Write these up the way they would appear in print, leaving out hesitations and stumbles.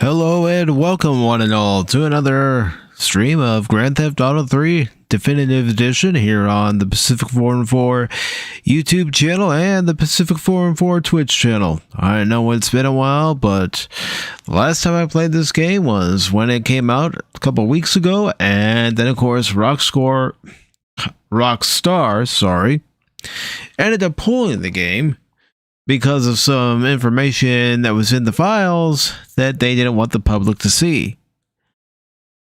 Hello and welcome one and all to another stream of Grand Theft Auto 3 Definitive Edition here on the Pacific414 YouTube channel and the Pacific414 Twitch channel. I know it's been a while, but the last time I played this game was when it came out a couple weeks ago, and then of course Rockstar ended up pulling the game because of some information that was in the files that they didn't want the public to see.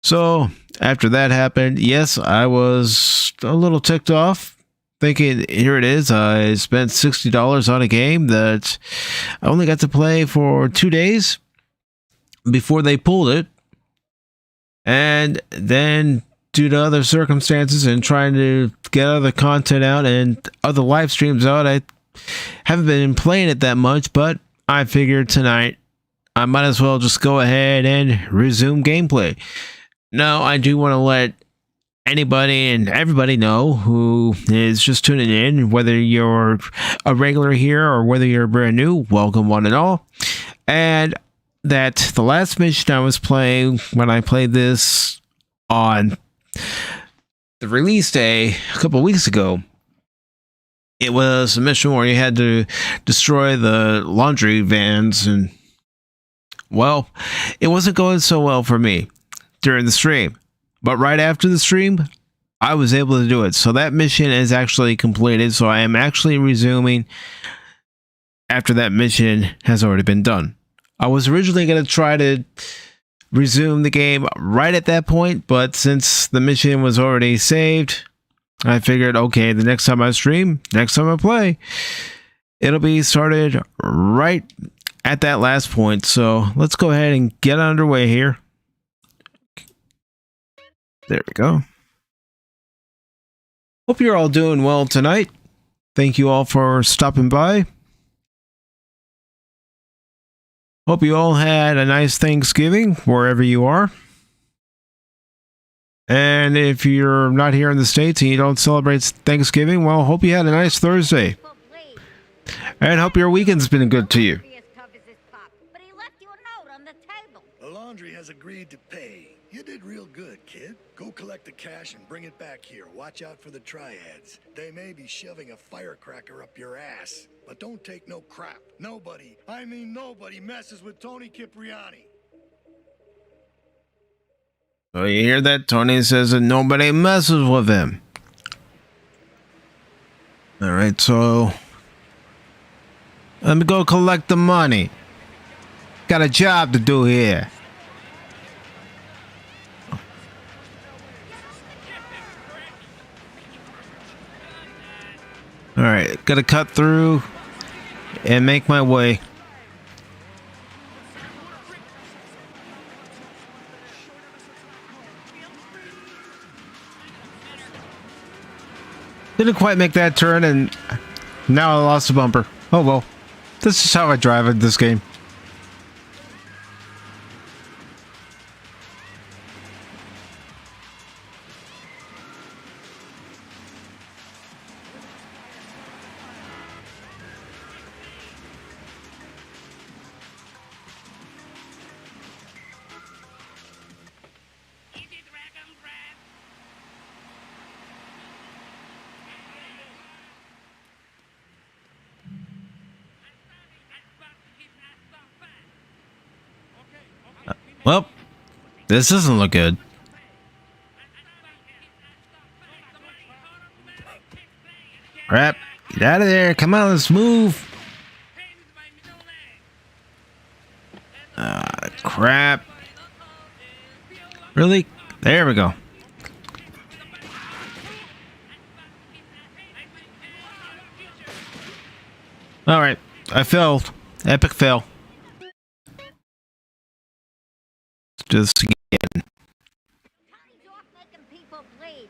So after that happened, yes, I was a little ticked off, thinking, here it is, I spent $60 on a game that I only got to play for 2 days before they pulled it. And then due to other circumstances and trying to get other content out and other live streams out, I haven't been playing it that much, but I figured tonight I might as well just go ahead and resume gameplay. Now, I do want to let anybody and everybody know who is just tuning in, whether you're a regular here or whether you're brand new, welcome one and all. And that the last mission I was playing when I played this on the release day a couple weeks ago, it was a mission where you had to destroy the laundry vans, and well, it wasn't going so well for me during the stream. But right after the stream, I was able to do it. So that mission is actually completed. So I am actually resuming after that mission has already been done. I was originally going to try to resume the game right at that point, but since the mission was already saved, I figured, okay, the next time I stream, next time I play, it'll be started right at that last point. So let's go ahead and get underway here. There we go. Hope you're all doing well tonight. Thank you all for stopping by. Hope you all had a nice Thanksgiving wherever you are. And if you're not here in the States and you don't celebrate Thanksgiving, well, hope you had a nice Thursday. And hope your weekend's been good to you. The laundry has agreed to pay. You did real good, kid. Go collect the cash and bring it back here. Watch out for the triads. They may be shoving a firecracker up your ass. But don't take no crap. Nobody, I mean nobody, messes with Tony Cipriani. Oh, you hear that? Tony says that nobody messes with him. Alright, so let me go collect the money. Got a job to do here. Alright, gotta cut through and make my way. Didn't quite make that turn, and now I lost a bumper. Oh well, this is how I drive in this game. Well, this doesn't look good. Crap, get out of there. Come on, let's move. Crap. Really? There we go. Alright, I failed. Epic fail. Just again. Tony's off making people bleed.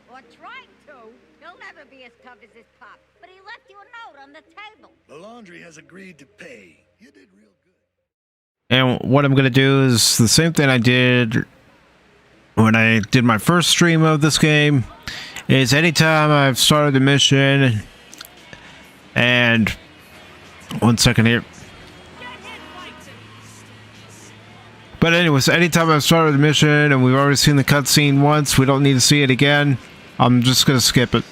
Or trying to. He'll never be as tough as his pop. But he left you a note on the table. The laundry has agreed to pay. You did real good. And what I'm going to do is the same thing I did when I did my first stream of this game. Is anytime I've started a mission and... One second here. But anyways, anytime I've started a mission and we've already seen the cutscene once, we don't need to see it again. I'm just gonna skip it.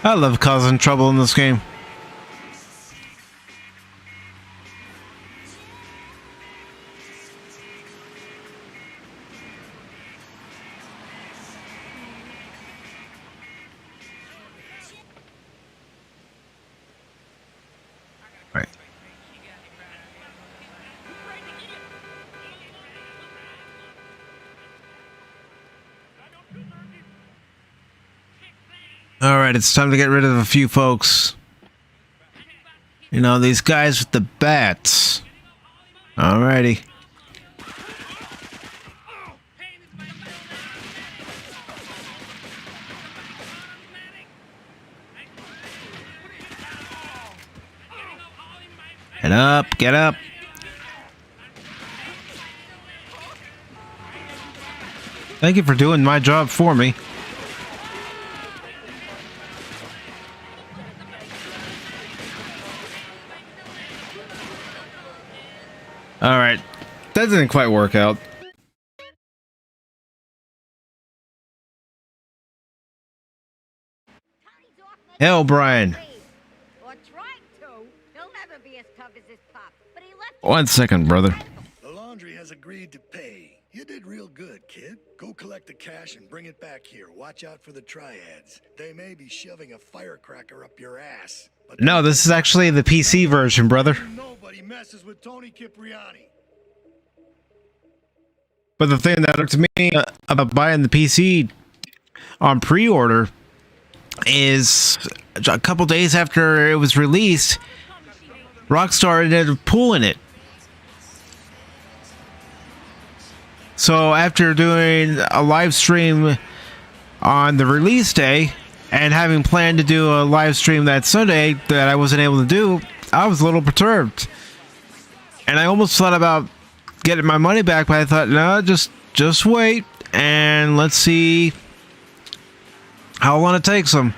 I love causing trouble in this game. Right. Alright, it's time to get rid of a few folks. You know, these guys with the bats. Alrighty. Get up, get up. Thank you for doing my job for me. Alright, that didn't quite work out. Hell, Brian. Or tried to. He'll never be as tough as his pop. But he left. 1 second, brother. The laundry has agreed to pay. You did real good, kid. Go collect the cash and bring it back here. Watch out for the triads. They may be shoving a firecracker up your ass. But No, this is actually the PC version, brother. nobody messes with Tony Cipriani. But the thing that to me about buying the PC on pre-order is a couple days after it was released, Rockstar ended up pulling it. So after doing a live stream on the release day and having planned to do a live stream that Sunday that I wasn't able to do, I was a little perturbed. And I almost thought about getting my money back, but I thought, no, just wait and let's see how long it takes them.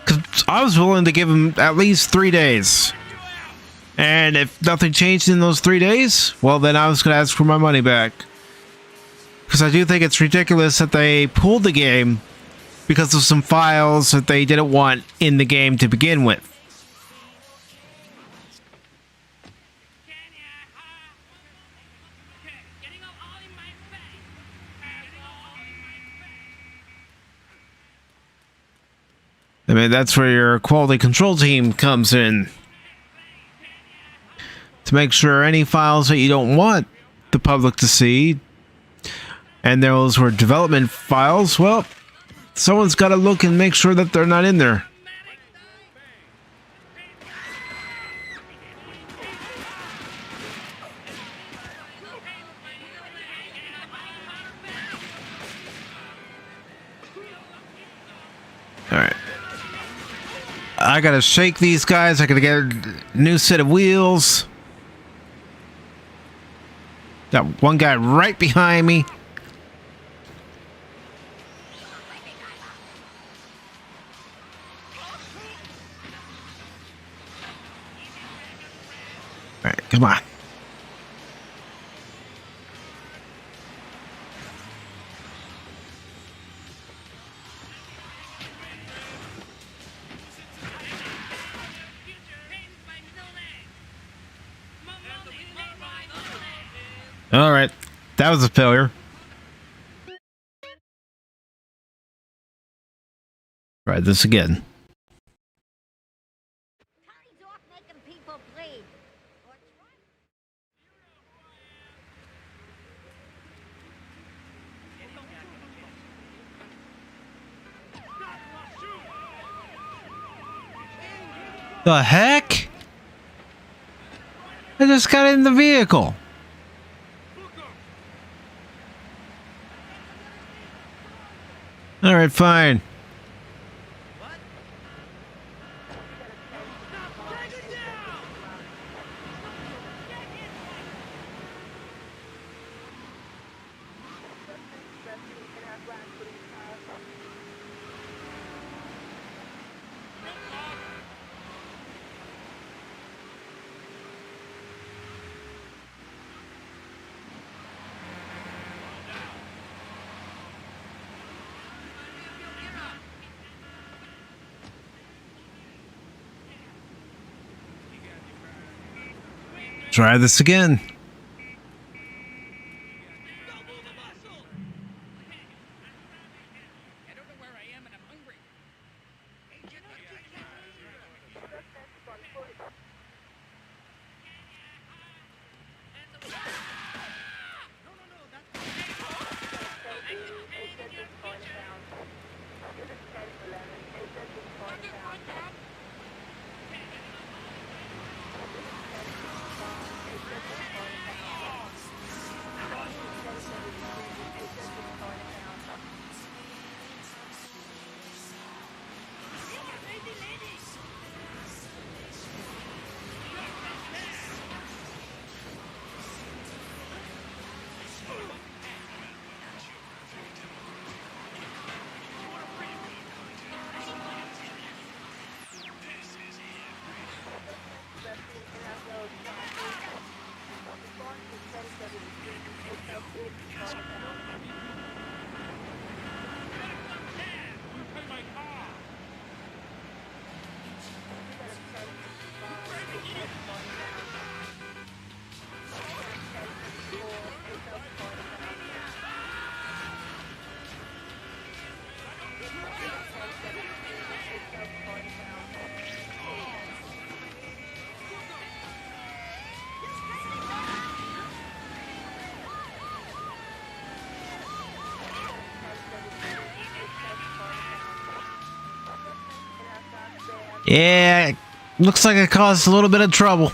Because I was willing to give them at least 3 days. And if nothing changed in those 3 days, well, then I was going to ask for my money back. Because I do think it's ridiculous that they pulled the game because of some files that they didn't want in the game to begin with. I mean, that's where your quality control team comes in. To make sure any files that you don't want the public to see, and those were development files, well, someone's got to look and make sure that they're not in there. All right. I gotta shake these guys. I gotta get a new set of wheels. Got one guy right behind me. All right, come on. All right, that was a failure. Try this again. Tony's off making people bleed. Or try. The heck? I just got in the vehicle. All right, fine. Try this again. Yeah, looks like it caused a little bit of trouble.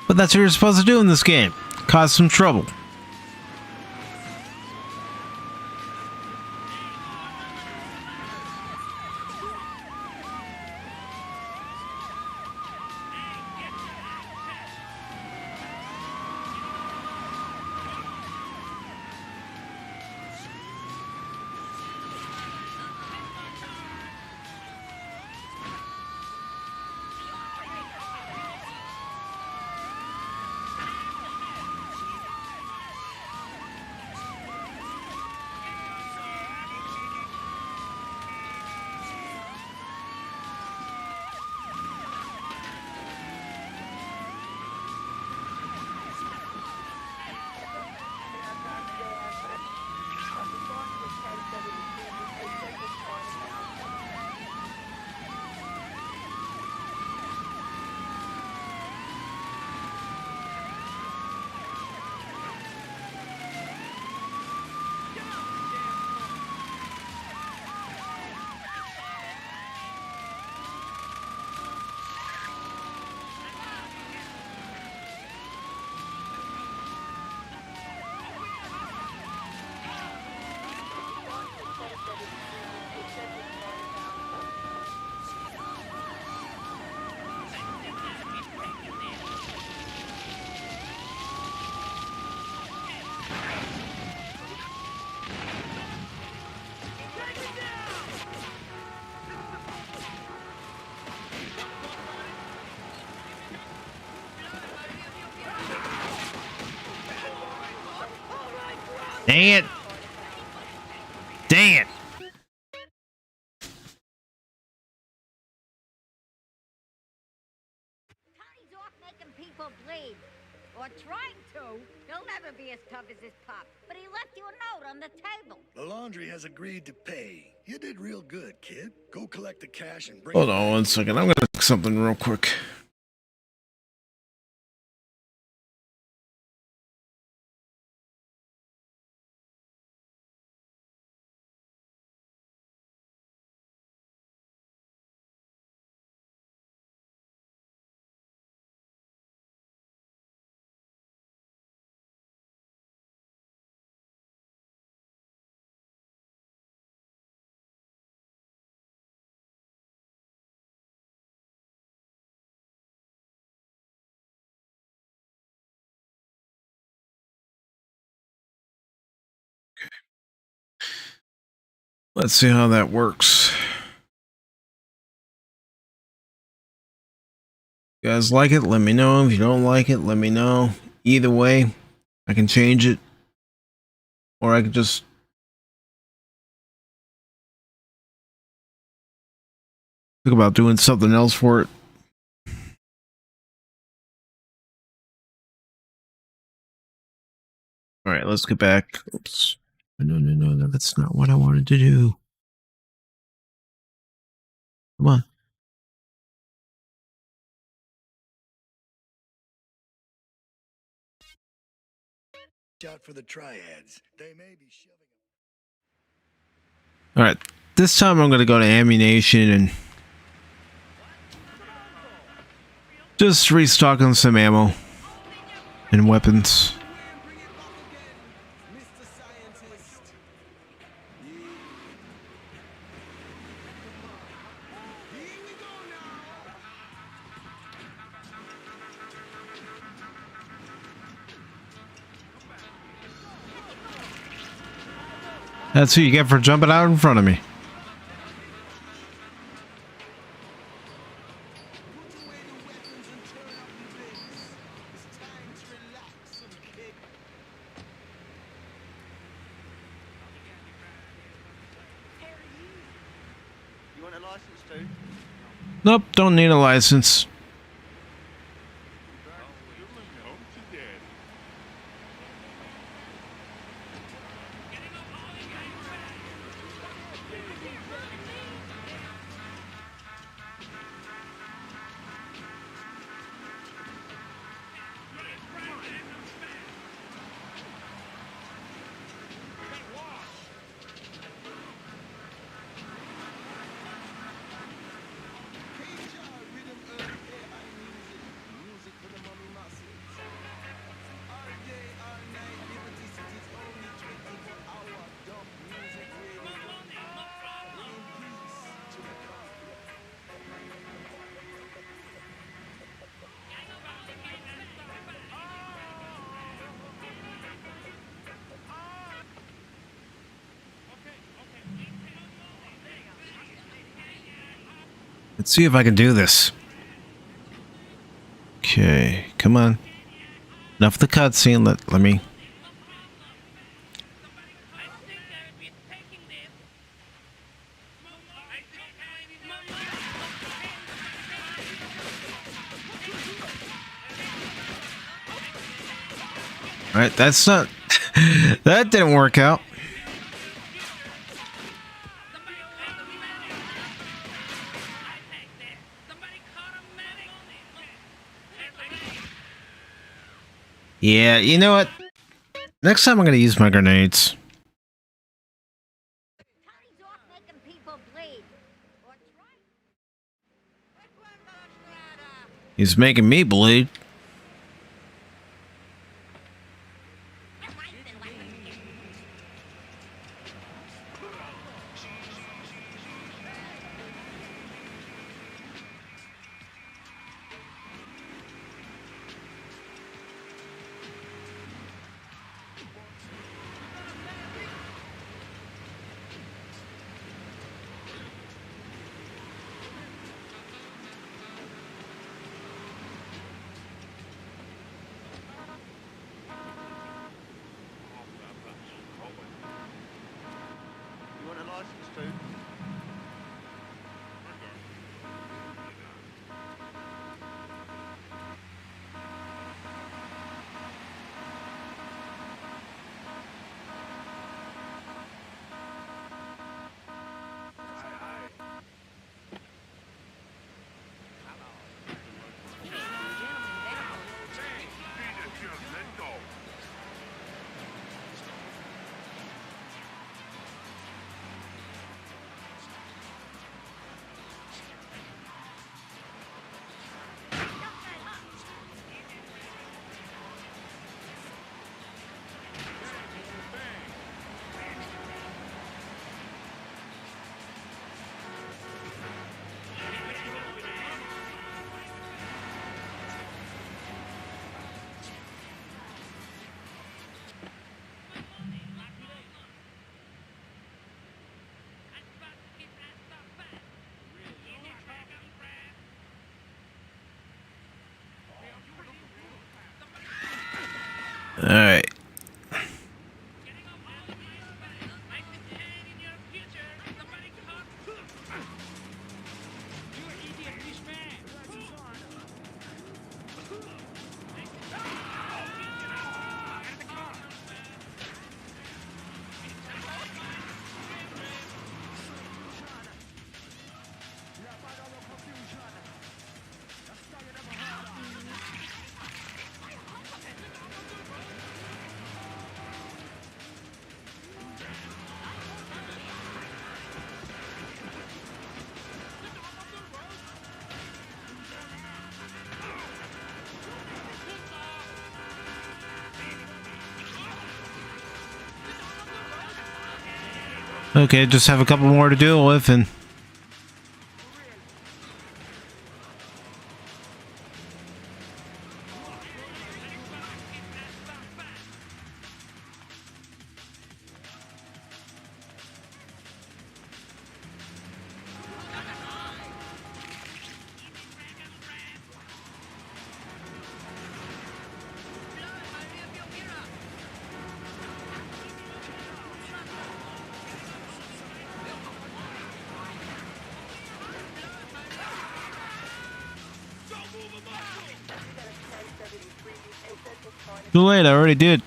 But that's what you're supposed to do in this game. Cause some trouble. Dang it. Dang it. Tony's off making people bleed. Or trying to. He'll never be as tough as his pop. But he left you a note on the table. The laundry has agreed to pay. You did real good, kid. Go collect the cash and bring Hold it on back. one second. I'm going to do something real quick. Let's see how that works. You guys like it? Let me know. If you don't like it, let me know. Either way, I can change it. Or I could just think about doing something else for it. All right, let's get back. Oops. No, that's not what I wanted to do. Come on. Watch out for the triads. They may be shoving. All right, this time I'm going to go to ammunition and just restocking some ammo and weapons. That's what you get for jumping out in front of me. You want a license too? Nope, don't need a license. Let's see if I can do this. Okay, come on. Enough of the cutscene. Let me. All right, that's not. That didn't work out. Yeah, you know what? Next time I'm gonna use my grenades. Tony's off making people bleed. Or try. He's making me bleed. You want a license too? All right. Okay, just have a couple more to deal with and... Too late, I already did.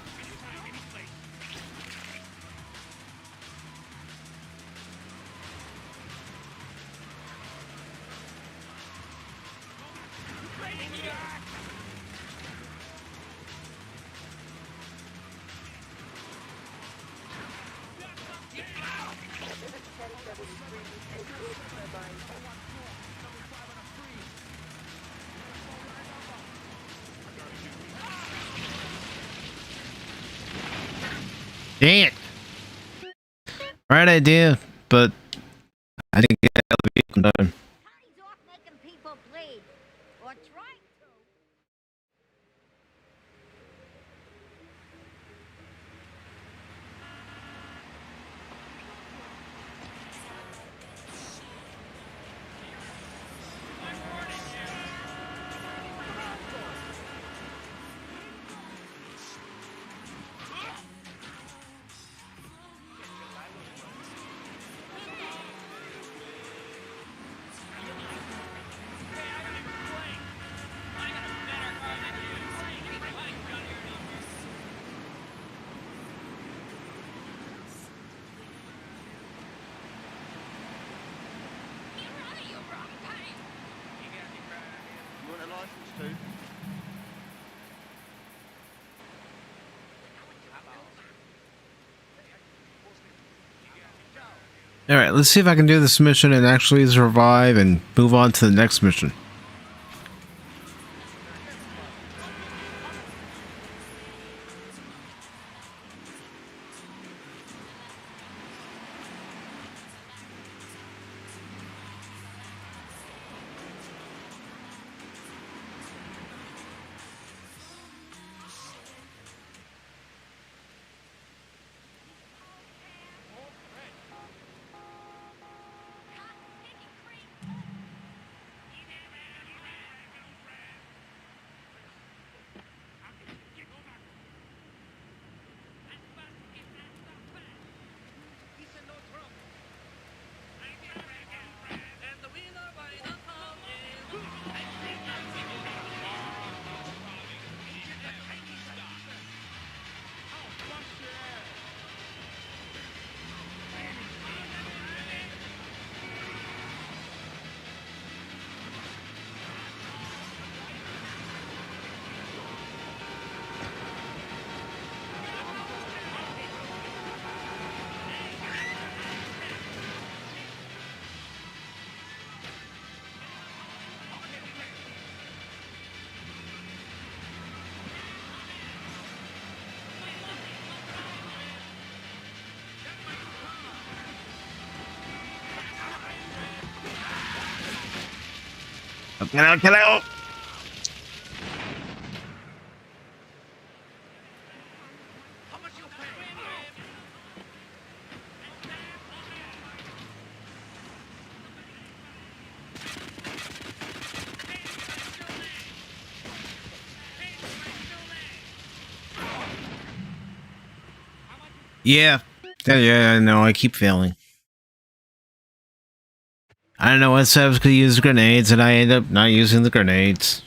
Dang it! Right idea, but I didn't get out of the vehicle done. Connie's off making people bleed. Or trying to. You want a license too? Alright, let's see if I can do this mission and actually survive and move on to the next mission. Get out! Yeah, I know. I keep failing. I don't know what Sebs could use grenades, and I end up not using the grenades.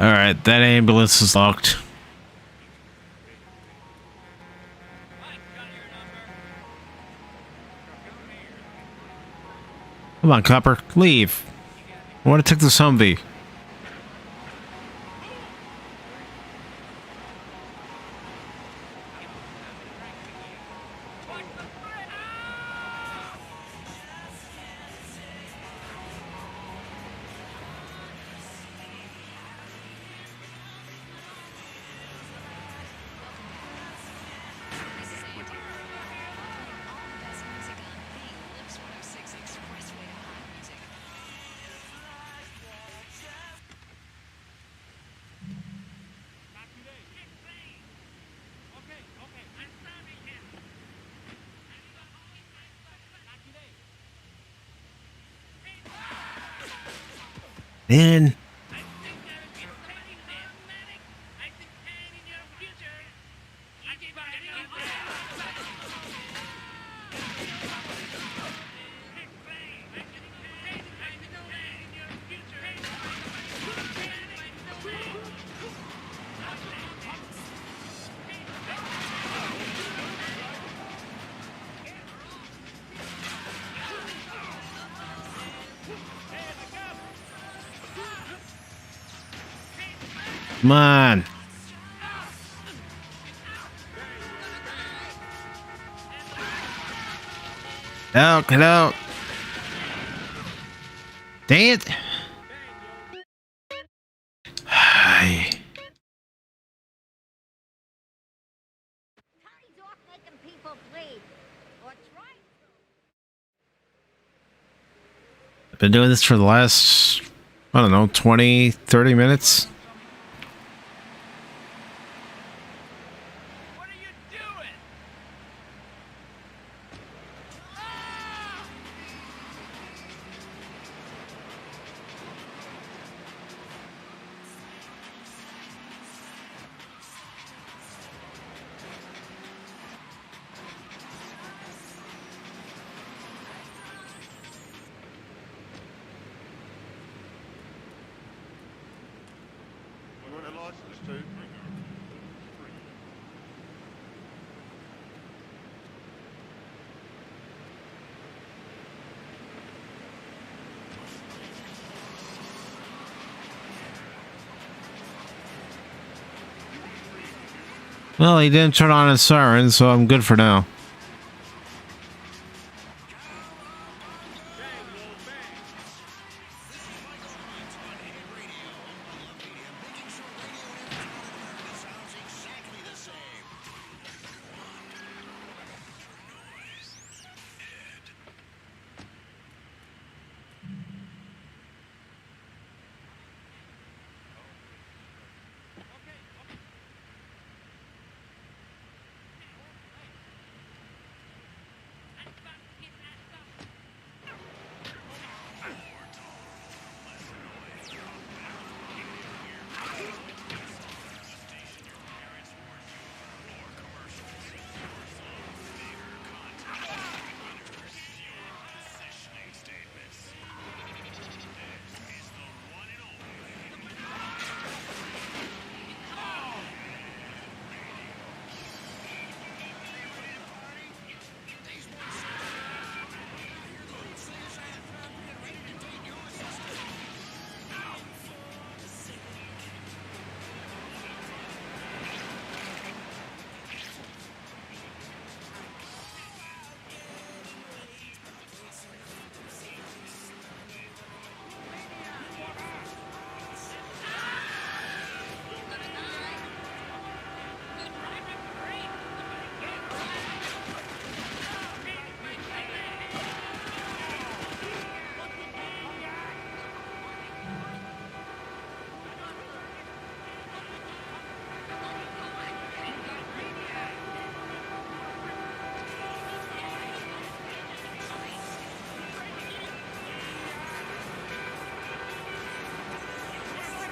Alright, that ambulance is locked. Come on, Copper, leave. I want to take the Humvee. Man. Come on. Out, get out. Dang it. Hi. Tony's off making people bleed. Or trying to. I've been doing this for the last, I don't know, 20, 30 minutes. What are you doing? You want a license too? Well, he didn't turn on his siren, so I'm good for now.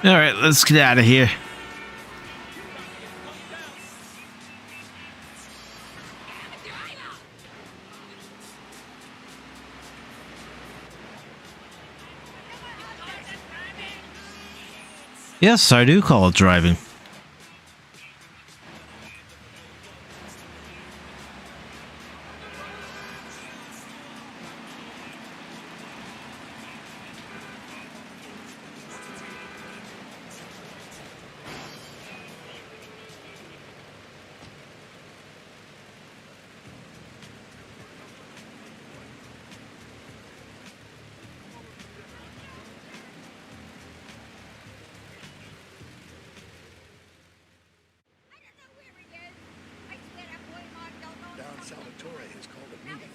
All right, let's get out of here. Yes, I do call it driving. Don Salvatore has called a meeting.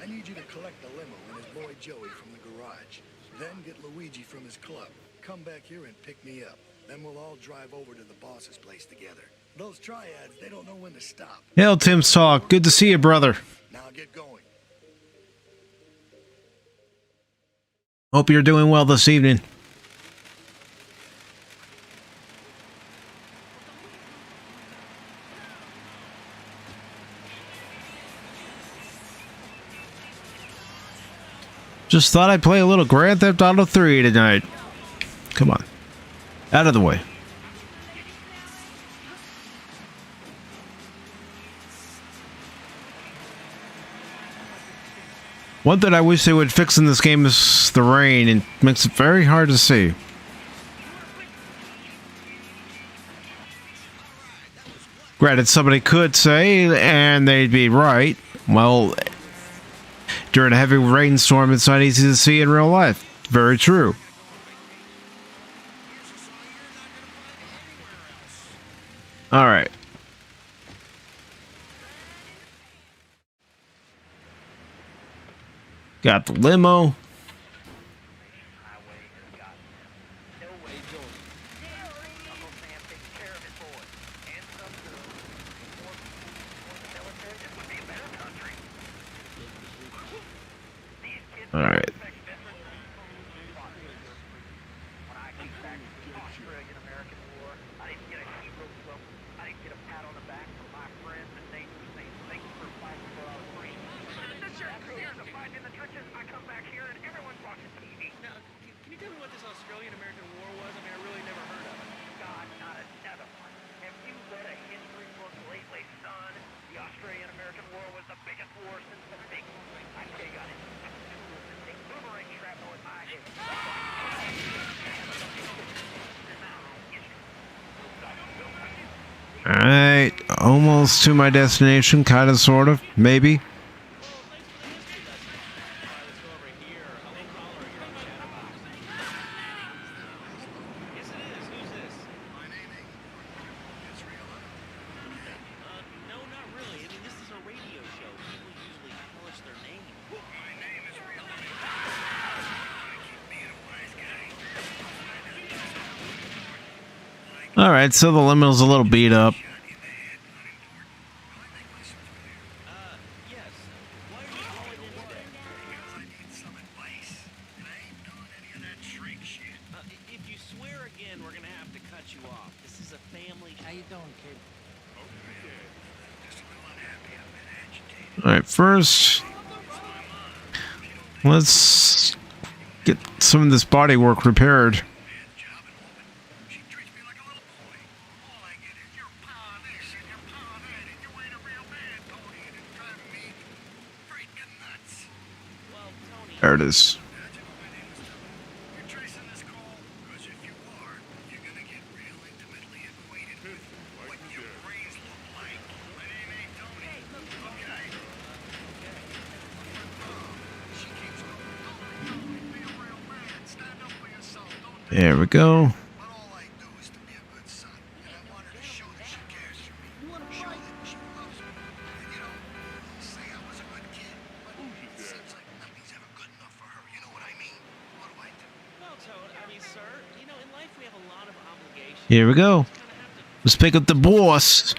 I need you to collect the limo and his boy Joey from the garage. Then get Luigi from his club. Come back here and pick me up. Then we'll all drive over to the boss's place together. Those triads, they don't know when to stop. Hail, Tim's Talk. Good to see you, brother. Now get going. Hope you're doing well this evening. Just thought I'd play a little Grand Theft Auto 3 tonight. Come on. Out of the way. One thing I wish they would fix in this game is the rain. It makes it very hard to see. Granted, somebody could say, and they'd be right, well, during a heavy rainstorm, it's not easy to see in real life. Very true. All right. Got the limo. All right. Alright, almost to my destination, kind of, sort of, maybe. Alright, so the limo's a little beat up. Alright, first, let's get some of this body work repaired. There it is. There we go. Here we go. Let's pick up the boss.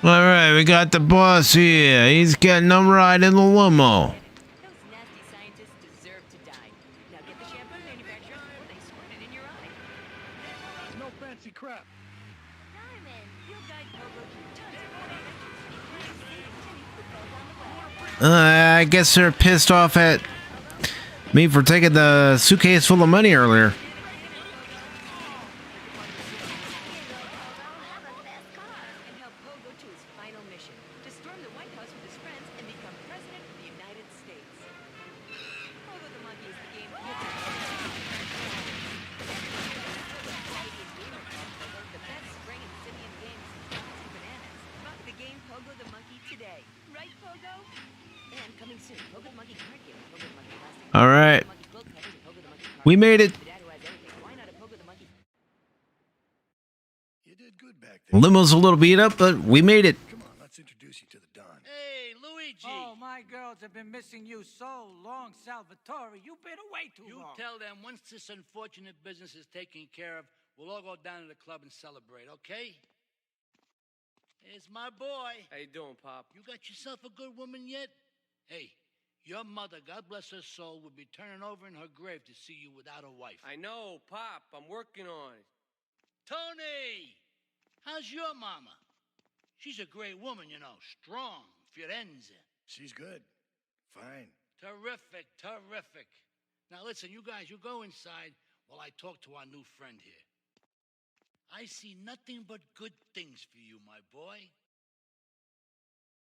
All right, we got the boss here. He's getting them right in the limo. Those nasty scientists deserve to die. Now get the shampoo manufacturer before they squirt it in your eye. No fancy crap. Diamond. You'll guide Pogo through tons of adventures. I guess they're pissed off at me for taking the suitcase full of money earlier. And help Pogo to his final mission, to storm the White House with his friends and become president of the United States. Pogo the Monkey is the game you can the best spring and simian games, nuts and bananas. Rock the game Pogo the Monkey today. Right, Pogo? And coming soon, Pogo the Monkey card game, Pogo the Monkey plastic. All right, Monkey quilt covers and Pogo the Monkey card. we made it. The dad who has everything. Why not a Pogo the Monkey? You did good back there. Limo's a little beat up, but we made it. Come on, let's introduce you to the Don. Hey, Luigi! Oh, my girls have been missing you so long, Salvatore. You've been away too You long. tell them once this unfortunate business is taken care of, we'll all go down to the club and celebrate, okay? Here's my boy. How you doing, Pop? You got yourself a good woman yet? Hey, your mother, God bless her soul, would be turning over in her grave to see you without a wife. I know, Pop. I'm working on it. Tony! How's your mama? She's a great woman, you know. Strong. Firenze. She's good. Fine. Terrific, terrific. Now listen, you guys, you go inside while I talk to our new friend here. I see nothing but good things for you, my boy.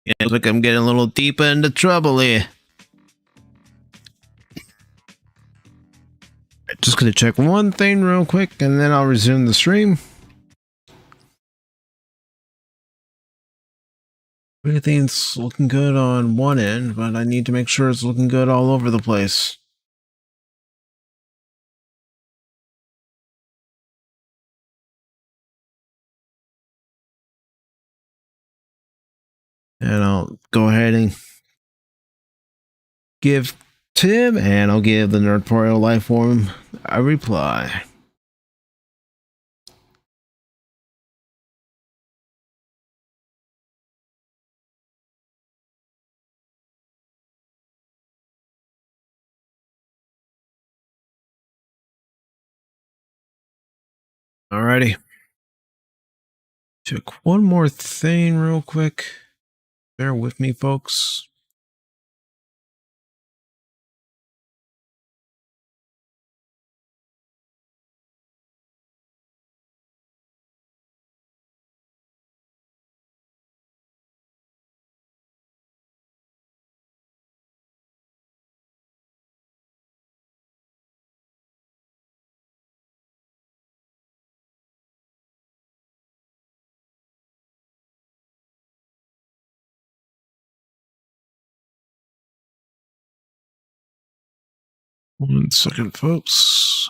Yeah, looks like I'm getting a little deeper into trouble here. Just gonna check one thing real quick, and then I'll resume the stream. Everything's looking good on one end, but I need to make sure it's looking good all over the place. And I'll go ahead and give Tim, and I'll give the Nerdporio Lifeform a reply. Alrighty. Check one more thing real quick. Bear with me, folks. One second, folks.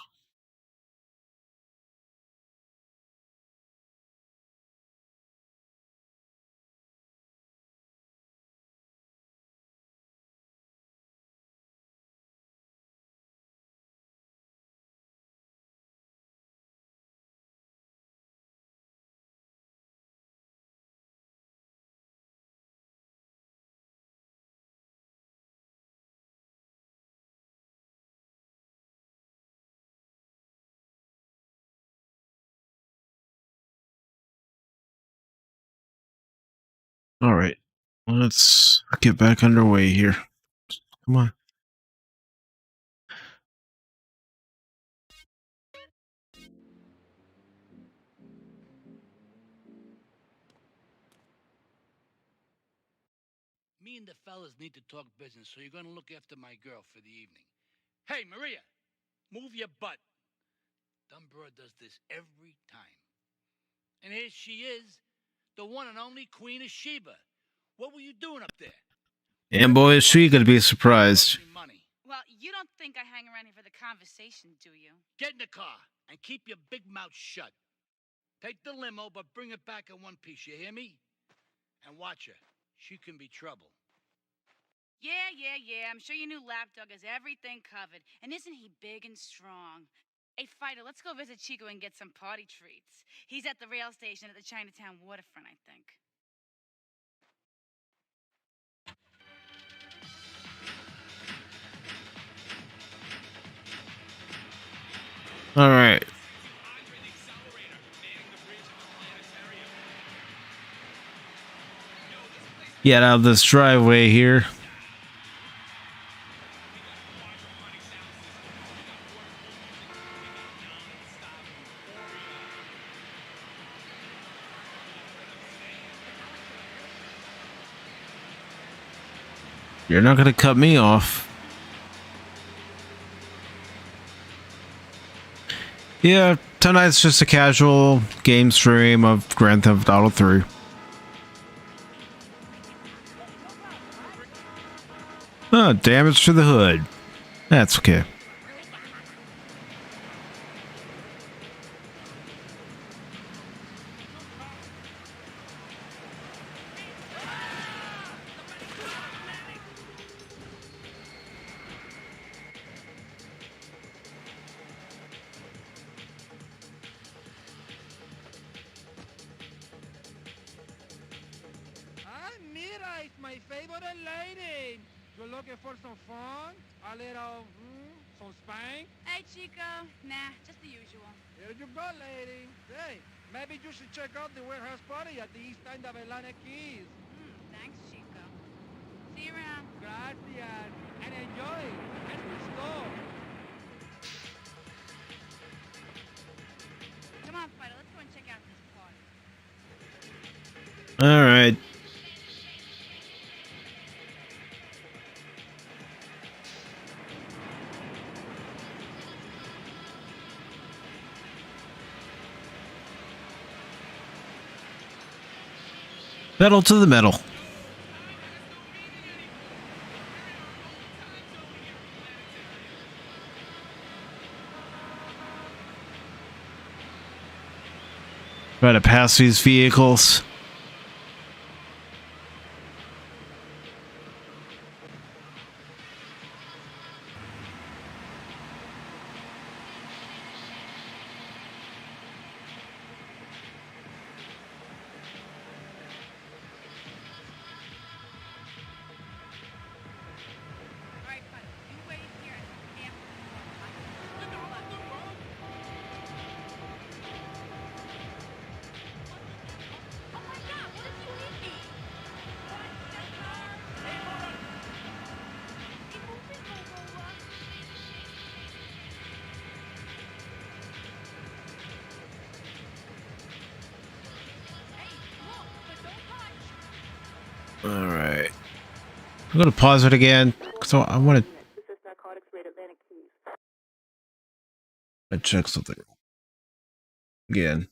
All right, let's get back underway here. Come on. Me and the fellas need to talk business, so you're gonna look after my girl for the evening. Hey, Maria, move your butt. Dumbra does this every time. And here she is, the one and only Queen of Sheba. What were you doing up there? And boy, is she gonna be surprised. Money. Well, you don't think I hang around here for the conversation, do you? Get in the car and keep your big mouth shut. Take the limo, but bring it back in one piece, you hear me? And watch her. She can be trouble. Yeah. I'm sure your new lapdog has everything covered. And isn't he big and strong? Hey, Fido, let's go visit Chico and get some party treats. He's at the rail station at the Chinatown waterfront, I think. All right. Get out of this driveway here. You're not going to cut me off. Yeah, tonight's just a casual game stream of Grand Theft Auto 3. Oh, damage to the hood. That's okay. Mira, it's my favorite lady. You're looking for some fun? A little, some spank? Hey, Chico. Nah, just the usual. Here you go, lady. Hey, maybe you should check out the warehouse party at the East End of Atlantic Keys. Thanks, Chico. See you around. Gracias. And enjoy. And restore. Come on, Fido, let's go and check out this party. All right. Pedal to the metal. Try to pass these vehicles. All right, Fido, you wait here at the camp. Oh my God, what did you eat me? All right. I'm going to pause it again because I want to check something again.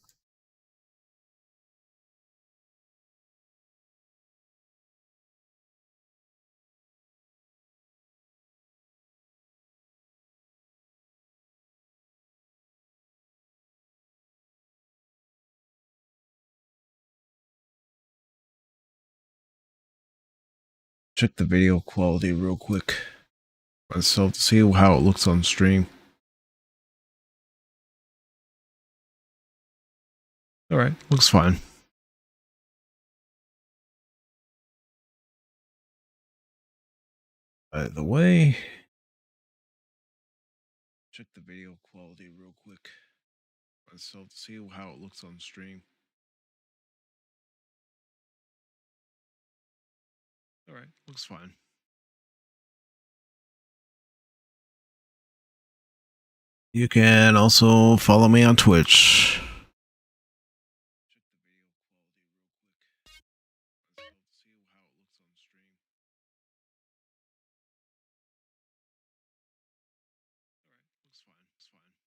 Check the video quality real quick myself to see how it looks on stream. All right, looks fine. By the way, check the video quality real quick myself to see how it looks on stream. All right, looks fine. You can also follow me on Twitch. Check the video quality real quick myself to see how it looks on stream. All right, looks fine. It's fine.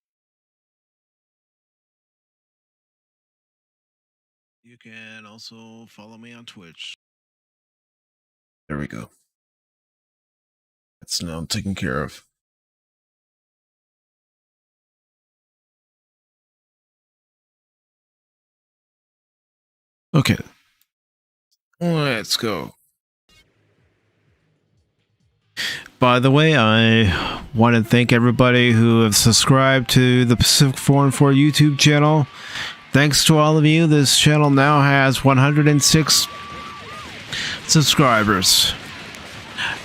You can also follow me on Twitch. There we go. That's now taken care of. Okay. Let's go. By the way, I want to thank everybody who have subscribed to the Pacific414 YouTube channel. Thanks to all of you, this channel now has 106 subscribers.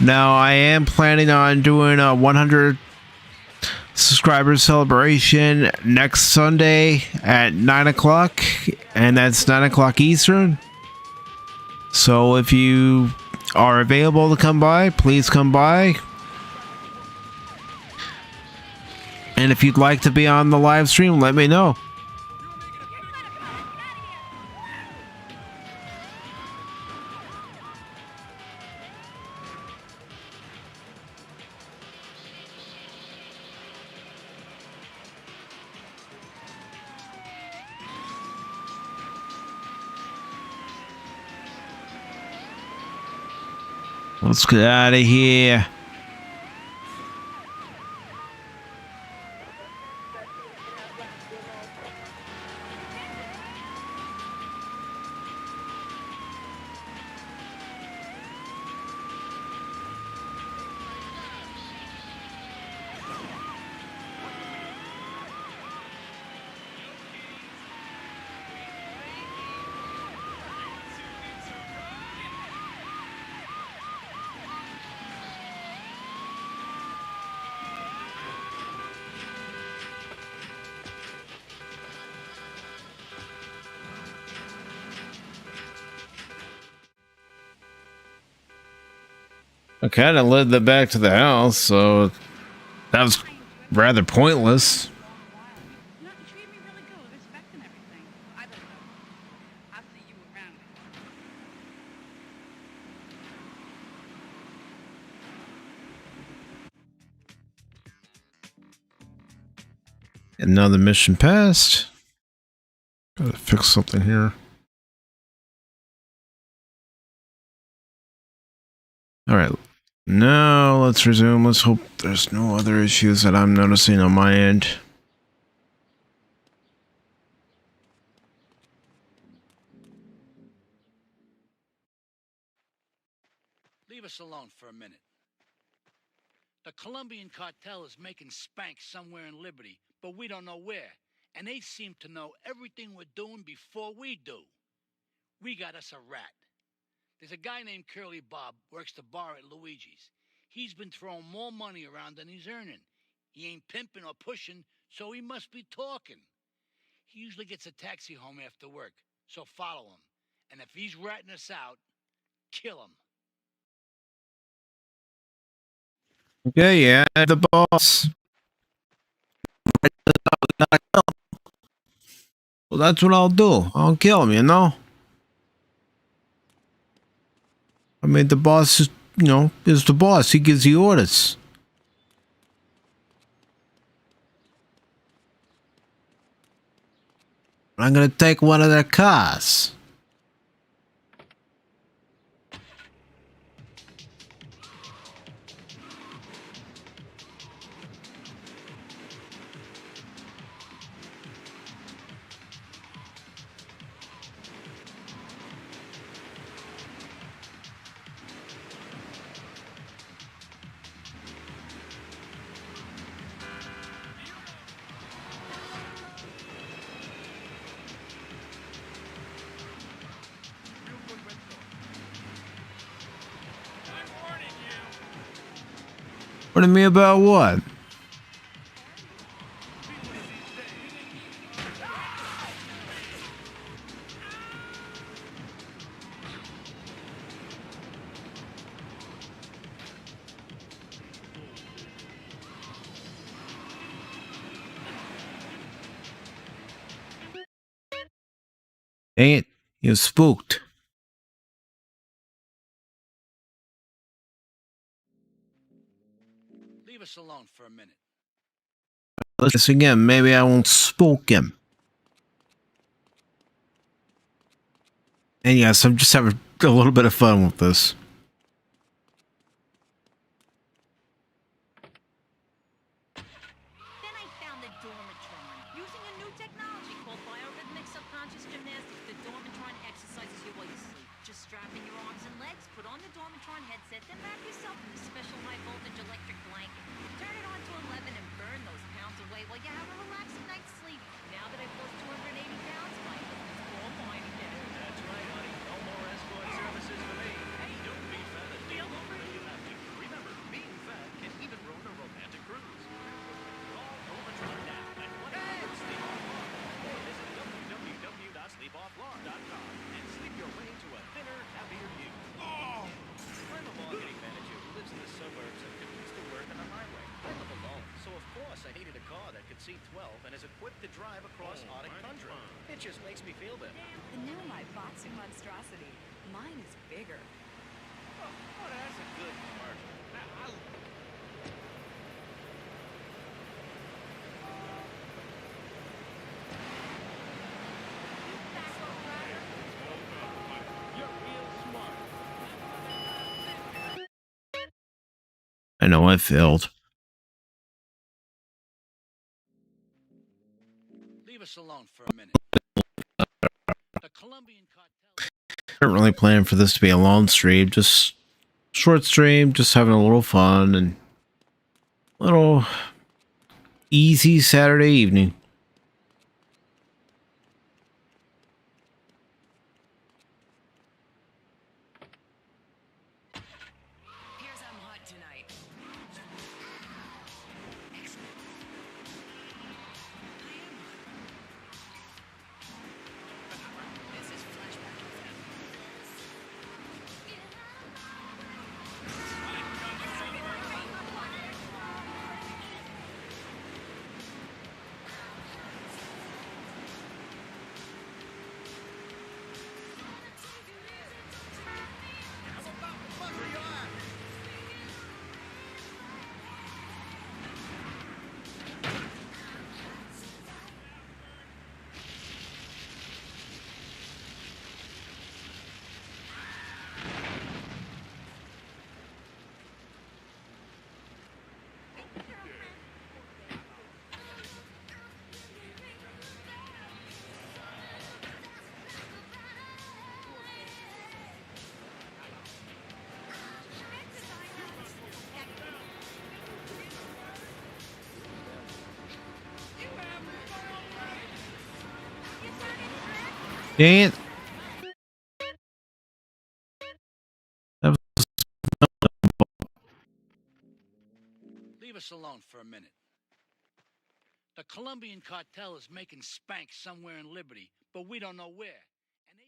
Now, I am planning on doing a 100 subscribers celebration next Sunday at 9 o'clock, and that's 9 o'clock Eastern. So if you are available to come by, please come by. And if you'd like to be on the live stream, let me know. Let's get out of here. I kind of led them back to the house, so that was rather pointless. You know, you treated me really good with respect and everything. I don't know. I'll see you around. Another mission passed. Gotta fix something here. Alright. Now let's resume. Let's hope there's no other issues that I'm noticing on my end. Leave us alone for a minute. The Colombian cartel is making spank somewhere in Liberty, but we don't know where. And they seem to know everything we're doing before we do. We got us a rat. There's a guy named Curly Bob, works the bar at Luigi's. He's been throwing more money around than he's earning. He ain't pimping or pushing, so he must be talking. He usually gets a taxi home after work, so follow him. And if he's ratting us out, kill him. Okay, yeah, the boss. Well, that's what I'll do. I'll kill him, you know? I mean, the boss is, you know, is the boss. He gives the orders. I'm gonna take one of their cars. Warning me about what? Dang it, you're spooked. Leave us alone for a minute. Let's this again. Maybe I won't spook him. And yes, I'm just having a little bit of fun with this. Then I found the Dormitron. Using a new technology called biorhythmic subconscious gymnastics, the Dormitron exercises you while you sleep. Just strap in your arms and legs, put on the Dormitron headset, then wrap yourself in a special high voltage electric C12 and is equipped to drive across Arctic tundra. It just makes me feel better. And now my boxing monstrosity. Mine is bigger. Oh, that's a good commercial. I know I failed. Leave us alone for a minute. The Colombian cartel. I didn't really plan for this to be a long stream, just short stream, just having a little fun and little easy Saturday evening. Here's I'm hot tonight. Excellent. I am hot. This is Flashback FM. Dang it. That was Leave us alone for a minute. The Colombian cartel is making spank somewhere in Liberty, but we don't know where. And they...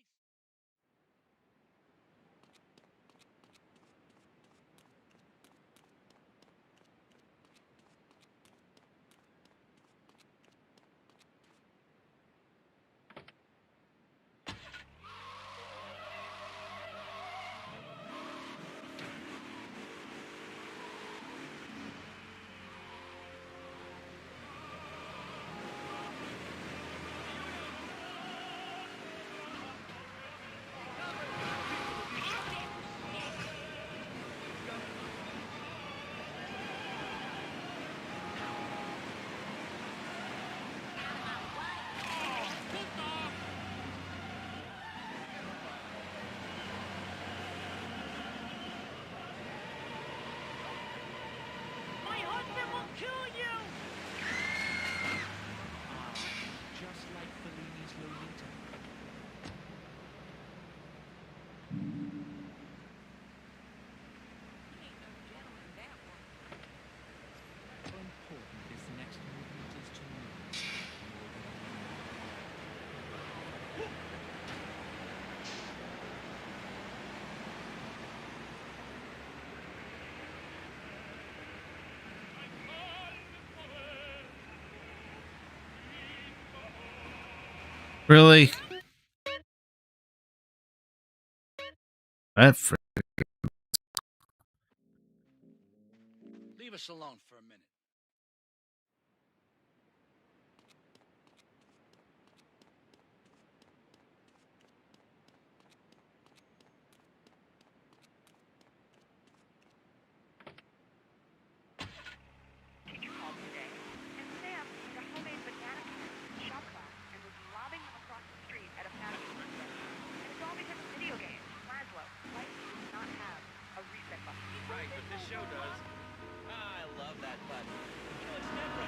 really. That Leave us alone for a minute. Right, but this show does. I love that button. You know, it's never a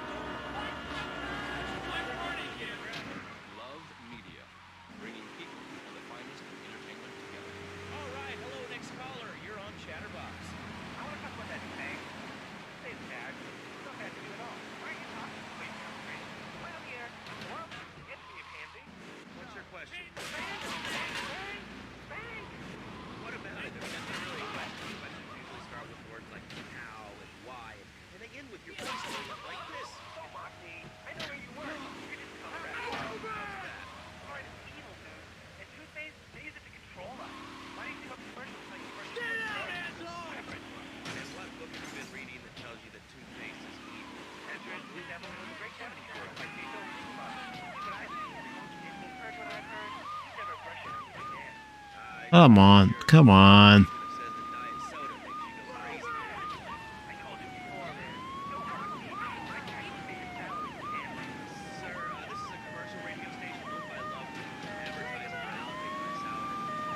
Love Media, bringing people and the finest of entertainment together. All right, hello, next caller. You're on Chatterbox. I want to talk about that thing. Say it's bad. It's not bad to do at all. Why are you talking? Wait, wait. Why on the air? Well, yes, you can be. What's your question? Bang! Bang! What about it? That's not really a question. Questions usually start with words like how and why, and they end with your place like this. Don't mock me. I know Come on, come on. Says the diet soda makes you go crazy. I told you before, man. Don't talk to me about my caveman mentality. Sir, this is a commercial radio station owned by Love Food. Advertising for Alpine by Sour.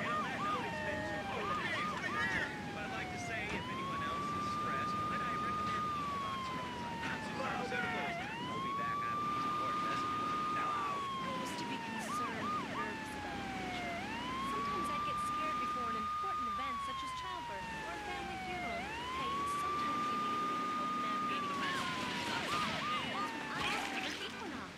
And on that note, it's been 2 full minutes since the commercial. But I'd like to say, if anyone else is stressed, then I recommend Equinox drugs like pharmaceuticals. We'll be back after these important messages. Now out. I used to be concerned and nervous about the future. Sometimes I'd get scared before an important event such as childbirth or a family funeral. Hey, sometimes you need a little help navigating life. That's when I discovered Equinox.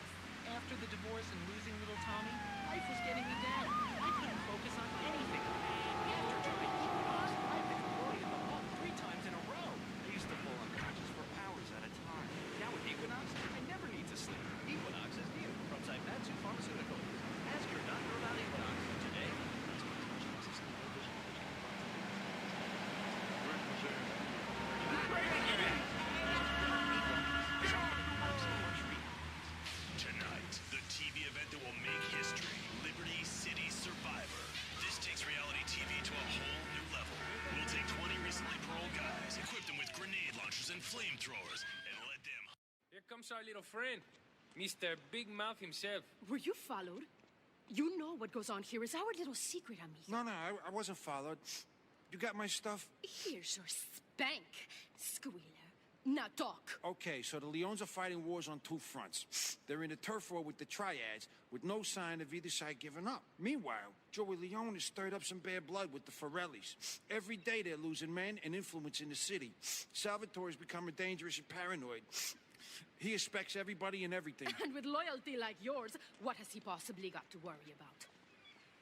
After the divorce and losing little Tommy, life was getting me down. I couldn't focus on anything. After trying Equinox, I've been floating in the hall 3 times in a row. I used to fall unconscious for hours at a time. Now with Equinox, I never need to sleep. Equinox is new from Zyfatsu Pharmaceuticals. Ask your doctor about Equinox today. Tonight, the TV event that will make history, Liberty City Survivor. This takes reality TV to a whole new level. We'll take 20 recently paroled guys, equip them with grenade launchers and flamethrowers, and let them... Here comes our little friend, Mr. Big Mouth himself. Were you followed? You know what goes on here is our little secret, amigo. No, I wasn't followed. You got my stuff? Here's your spank, squealer. Now talk. Okay, so the Leons are fighting wars on 2 fronts. They're in a turf war with the Triads, with no sign of either side giving up. Meanwhile, Joey Leone has stirred up some bad blood with the Forellis. Every day they're losing men and influence in the city. Salvatore's becoming dangerous and paranoid. He expects everybody and everything. And with loyalty like yours, what has he possibly got to worry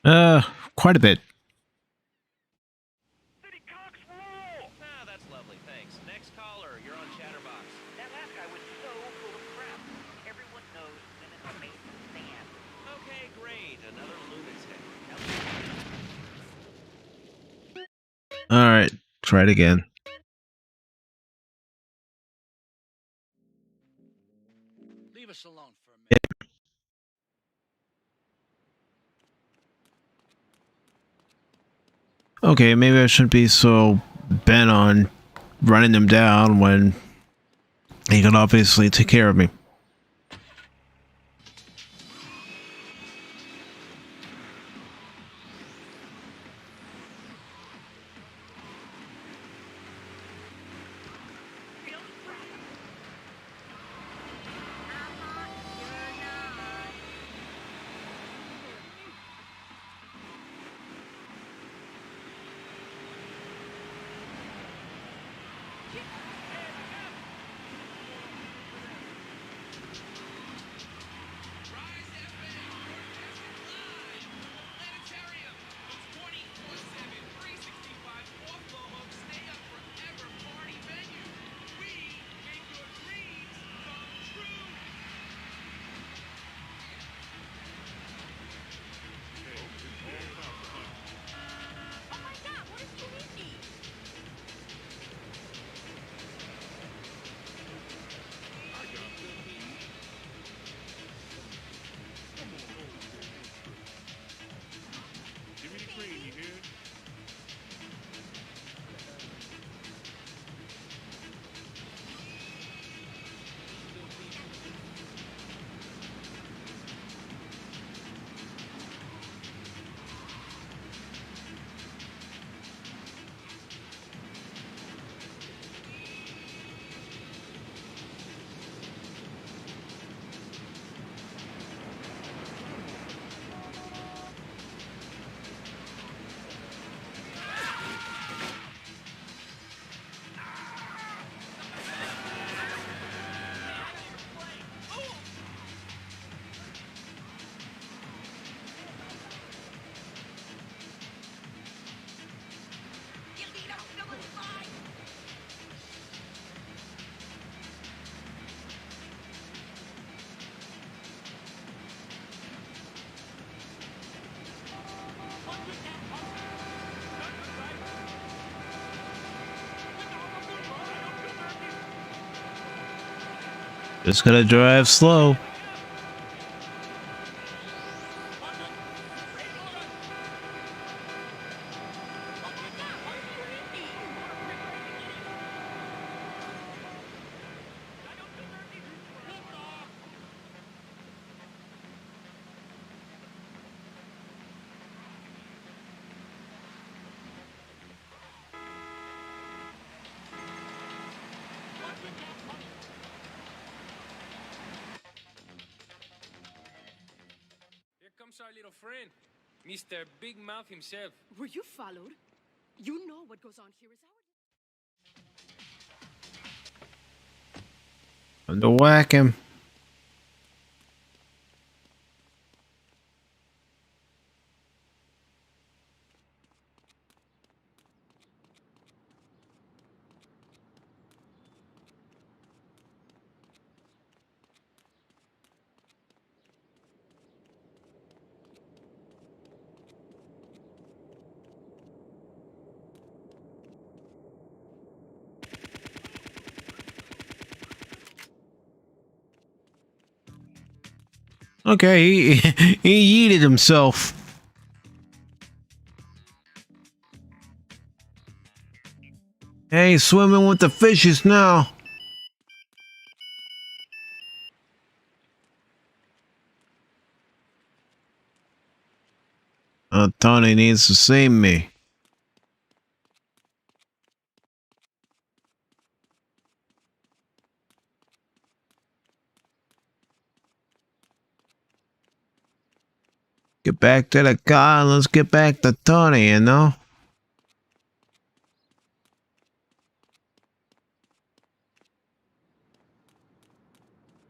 about? Quite a bit. City Cox rule! Ah, that's lovely, thanks. Next caller, you're on Chatterbox. That last guy was so full of crap. Everyone knows that it's a amazing stand. Okay, great. Another lunatic. Alright, try it again. Leave us alone for a minute. Okay, maybe I shouldn't be so bent on running them down when he can obviously take care of me. Just gotta drive slow. Who's our little friend? Mr. Big Mouth himself. Were you followed? You know what goes on here is our... Time to whack him. Okay, he yeeted himself. Hey, swimming with the fishes now. Tony needs to see me. Get back to the car and let's get back to Tony, you know?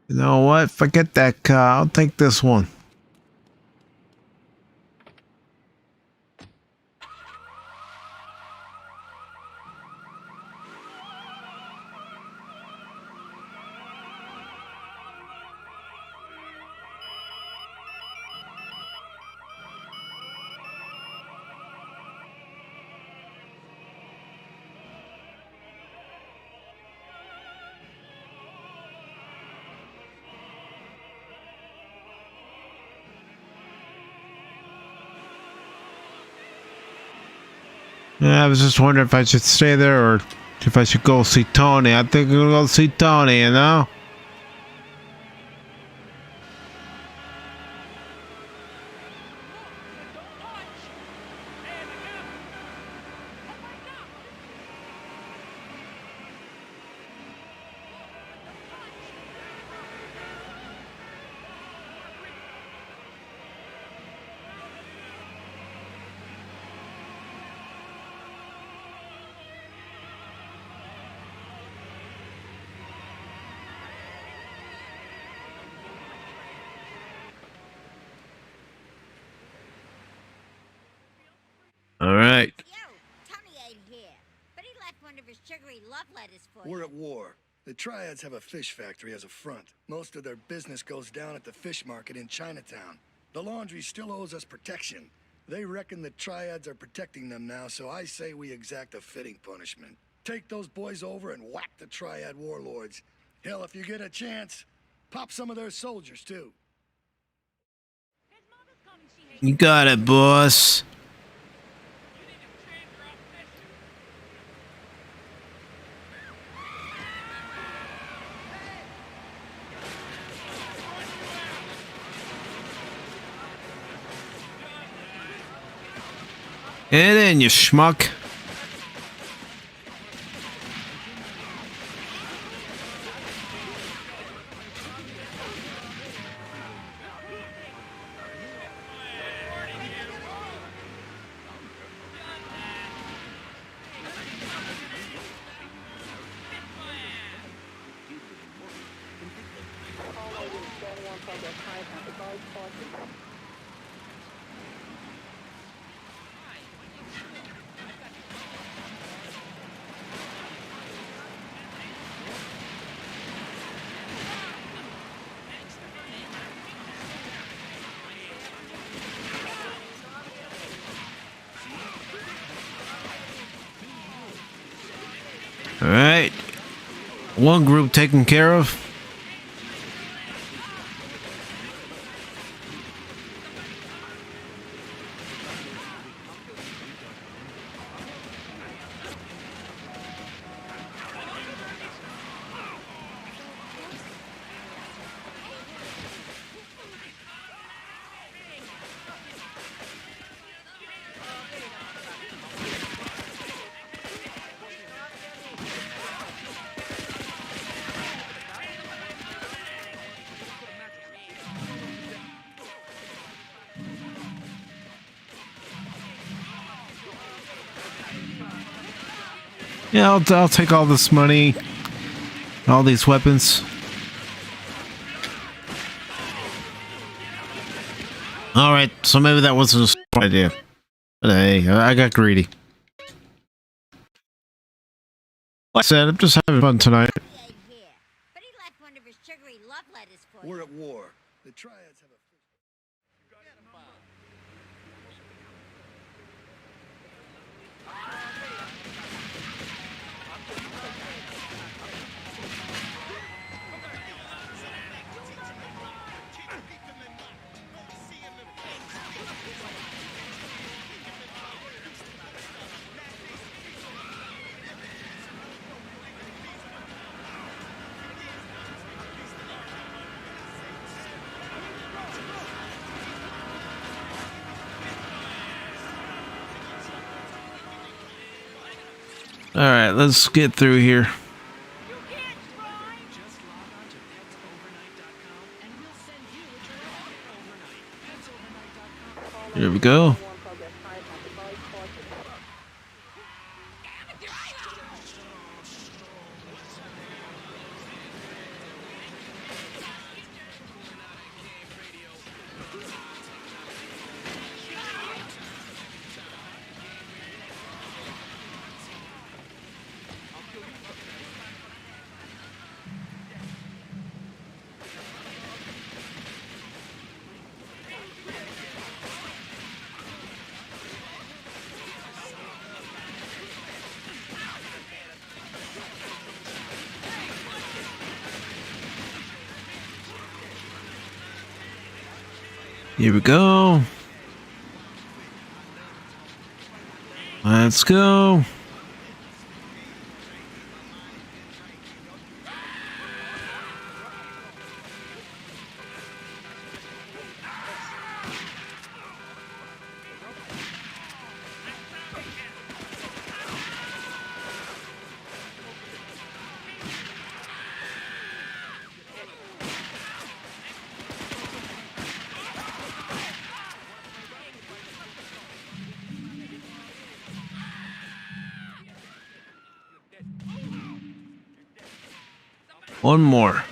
You know what? Forget that car. I'll take this one. Yeah, I was just wondering if I should stay there or if I should go see Tony. I think I'm gonna go see Tony, you know? All right. Yo, Tony ain't here, but he left one of his sugary love letters for you. We're at war. The Triads have a fish factory as a front. Most of their business goes down at the fish market in Chinatown. The laundry still owes us protection. They reckon the Triads are protecting them now, so I say we exact a fitting punishment. Take those boys over and whack the Triad warlords. Hell, if you get a chance, pop some of their soldiers, too. You got it, boss. Get in, you schmuck. All right. One group taken care of. Yeah, I'll take all this money, all these weapons. All right, so maybe that wasn't a smart idea. But hey, I got greedy. Like I said, I'm just having fun tonight. But he left one of his sugary love letters for you. We're at war. The Triads have a... All right, let's get through here. Here we go. Here we go. Let's go. One more.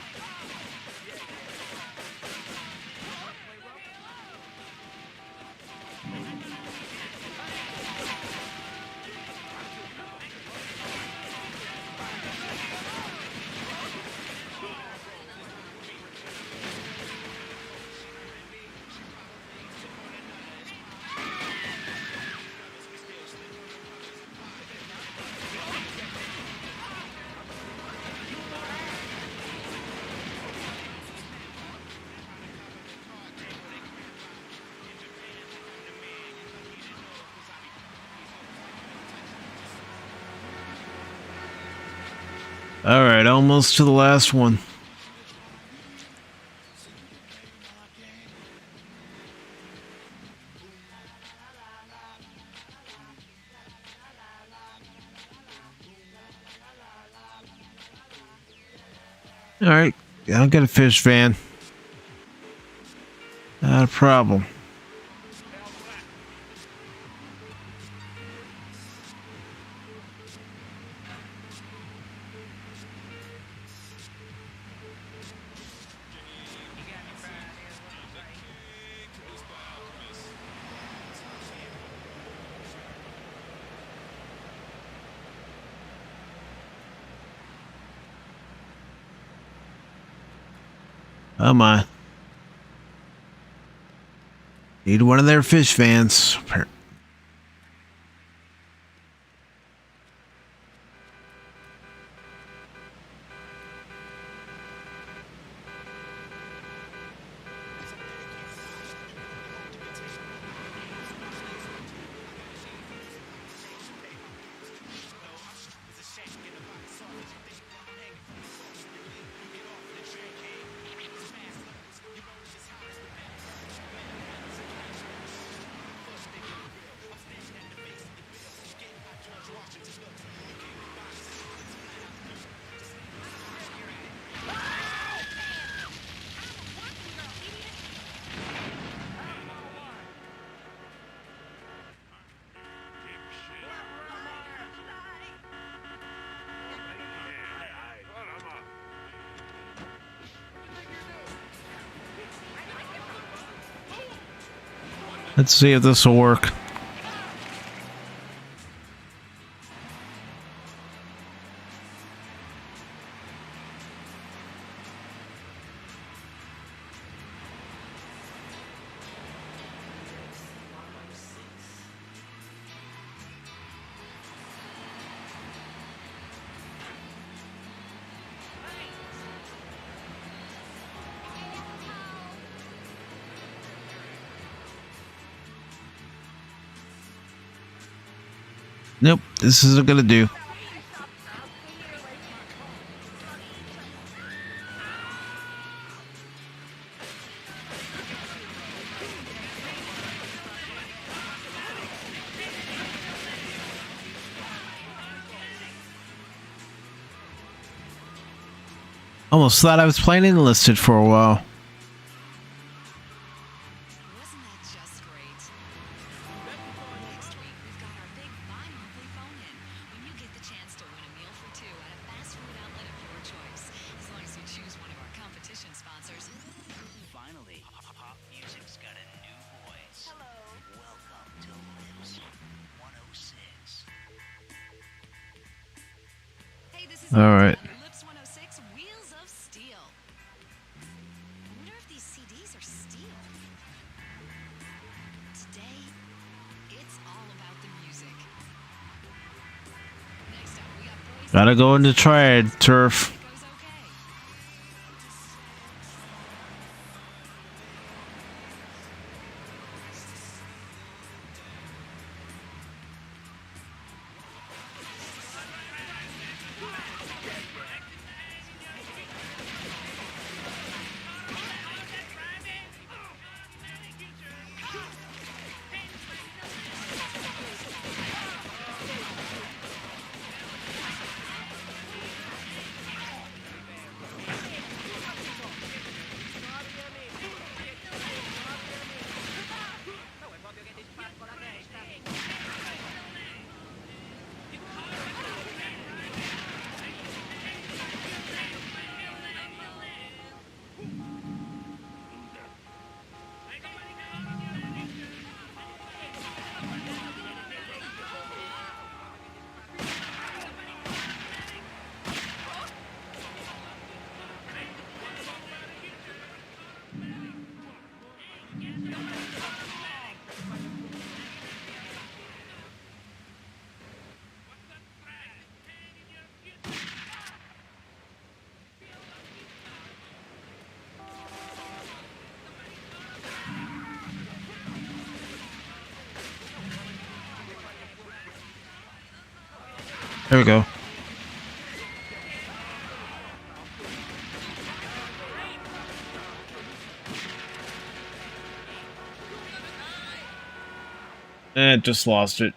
All right, almost to the last one. All right, I'll get a fish van. Not a problem. Come on. Need one of their fish vans. Let's see if this will work. Nope, this isn't gonna do. Almost thought I was playing Enlisted for a while. Wasn't that just great? Next week, we've got our big bi-monthly phone-in. When you get the chance to win a meal for two at a fast food outlet of your choice. As long as you choose one of our competition sponsors. Finally, pop music's got a new voice. Hello. Welcome to Lips 106. Hey, this is All right. Lips 106, Wheels of Steel. I wonder if these CDs are steel. Today, it's all about the music. Next up, we got boys. Gotta go into triad turf. It goes okay. There we go. Just lost it.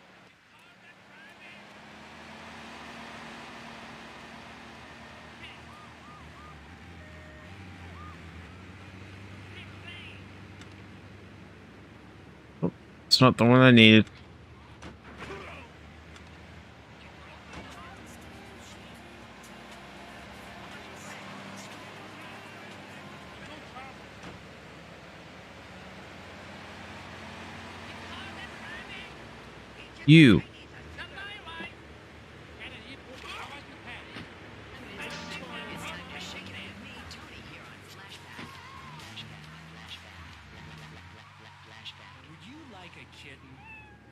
Oh, it's not the one I needed. You. Would you like a kitten?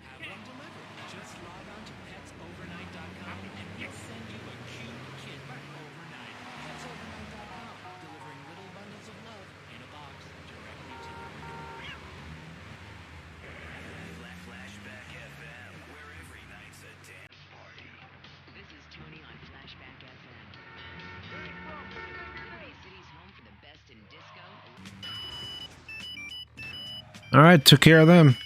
Have one delivered. Just log on to petsovernight.com and we'll send you a cute kitten overnight. Petsovernight.com, delivering little bundles of love in a box directly to you. Flashback FM, where every night's a dance party. This is Tony on Flashback FM. Liberty City's home for the best in disco. All right, took care of them.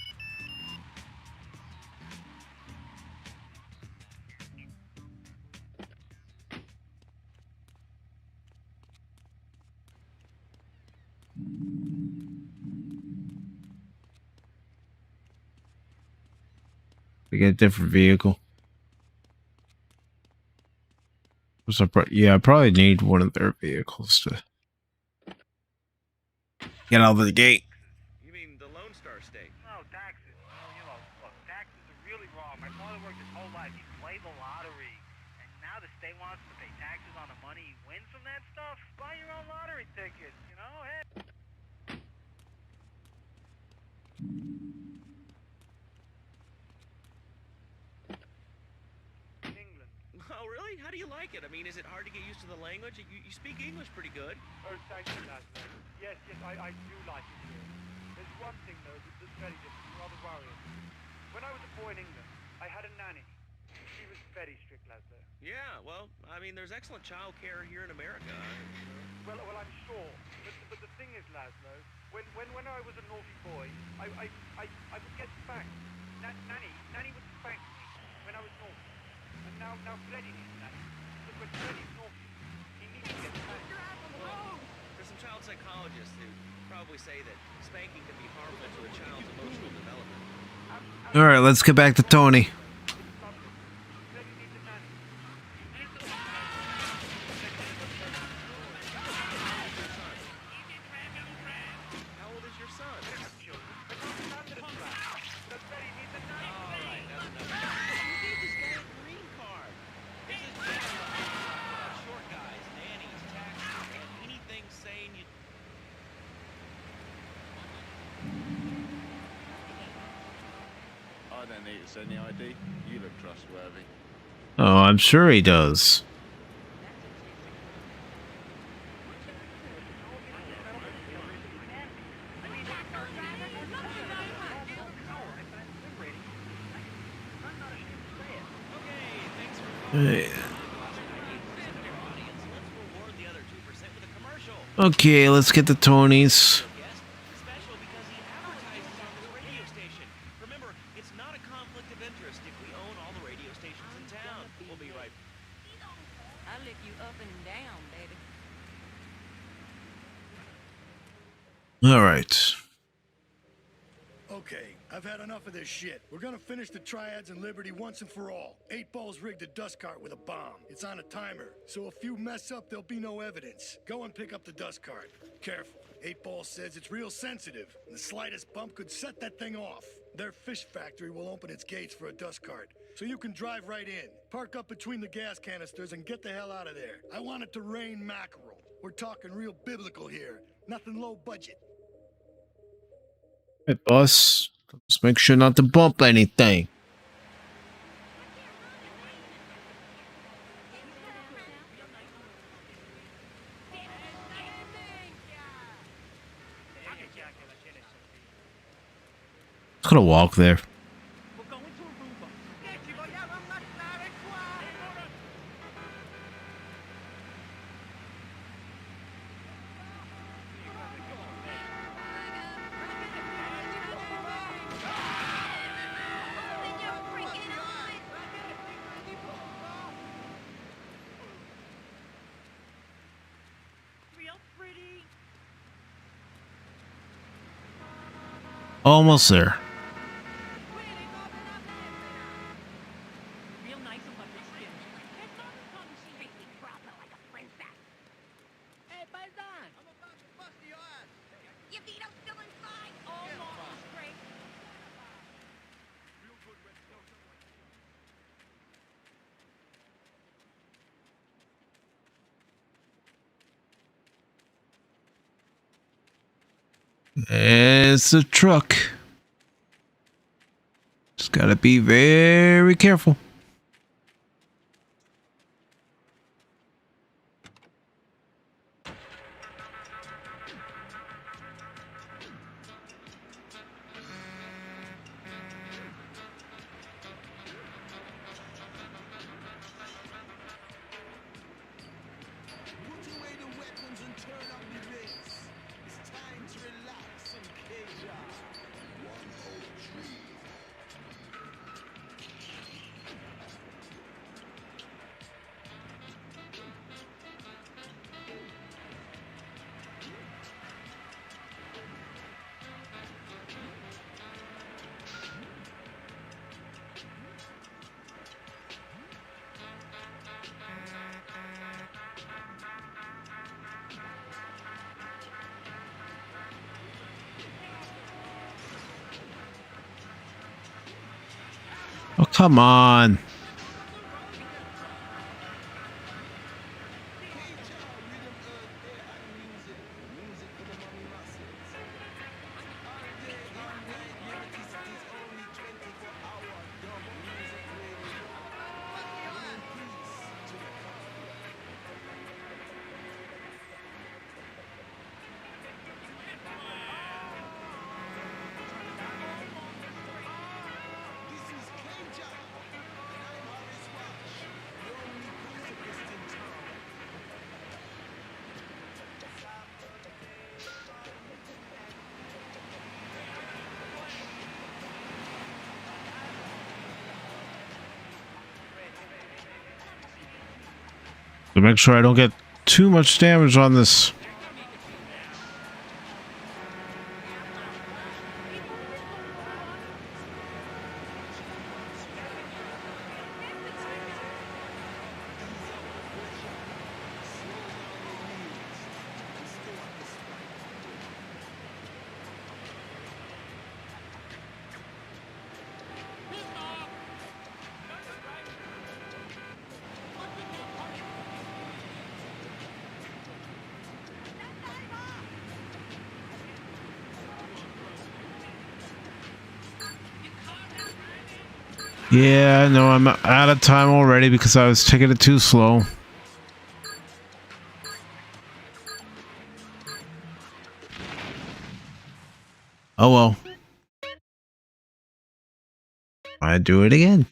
We get a different vehicle. So, yeah, I probably need one of their vehicles to get out of the gate. You mean the Lone Star State? Oh, thanks, father worked his whole life. He played the lottery. And now the state wants to pay taxes on the money he wins from that stuff? Buy your own lottery tickets, you know? Hey. England. Oh, really? How do you like it? I mean, is it hard to get used to the language? You speak English pretty good. Oh, thank you, Laszlo. Yes, I do like it here. There's one thing, though, that's very different, rather worrying. When I was a boy in England, I had a nanny. She was very strict, Laszlo. Yeah, well, I mean, there's excellent child care here in America. Well, I'm sure. But the thing is, Laszlo, when I was a naughty boy, I would get spanked. Nanny would spank me when I was naughty. And now Freddy needs nanny. Because when Freddy's naughty, he needs to get spanked. Well, there's some child psychologists who probably say that spanking can be harmful to a child's emotional development. All right, let's get back to Tony. I don't need to send the ID. You look trustworthy. Oh, I'm sure he does. Okay, let's get the Tonys. All right. Okay, I've had enough of this shit. We're gonna finish the Triads and Liberty once and for all. 8 Ball's rigged a dust cart with a bomb. It's on a timer, so if you mess up, there'll be no evidence. Go and pick up the dust cart. Careful. 8 Ball says it's real sensitive, and the slightest bump could set that thing off. Their fish factory will open its gates for a dust cart, so you can drive right in. Park up between the gas canisters and get the hell out of there. I want it to rain mackerel. We're talking real biblical here. Nothing low budget. Hey, boss. Just make sure not to bump anything. Just gonna walk there. Almost there. It's a truck. Just gotta be very careful. Oh, come on. To make sure I don't get too much damage on this. Yeah, no, I'm out of time already because I was taking it too slow. Oh well. I do it again.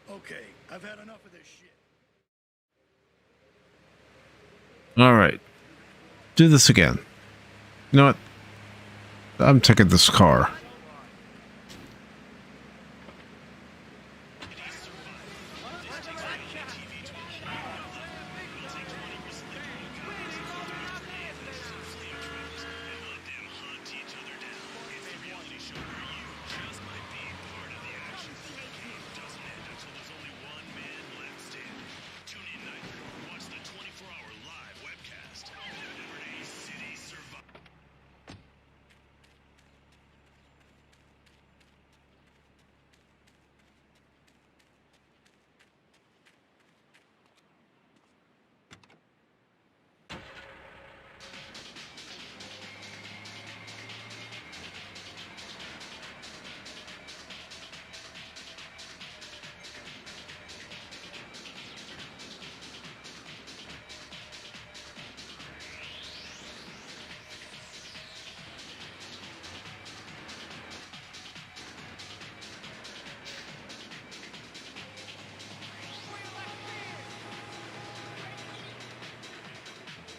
Okay, I've had enough of this shit. All right. Do this again. You know what? I'm taking this car.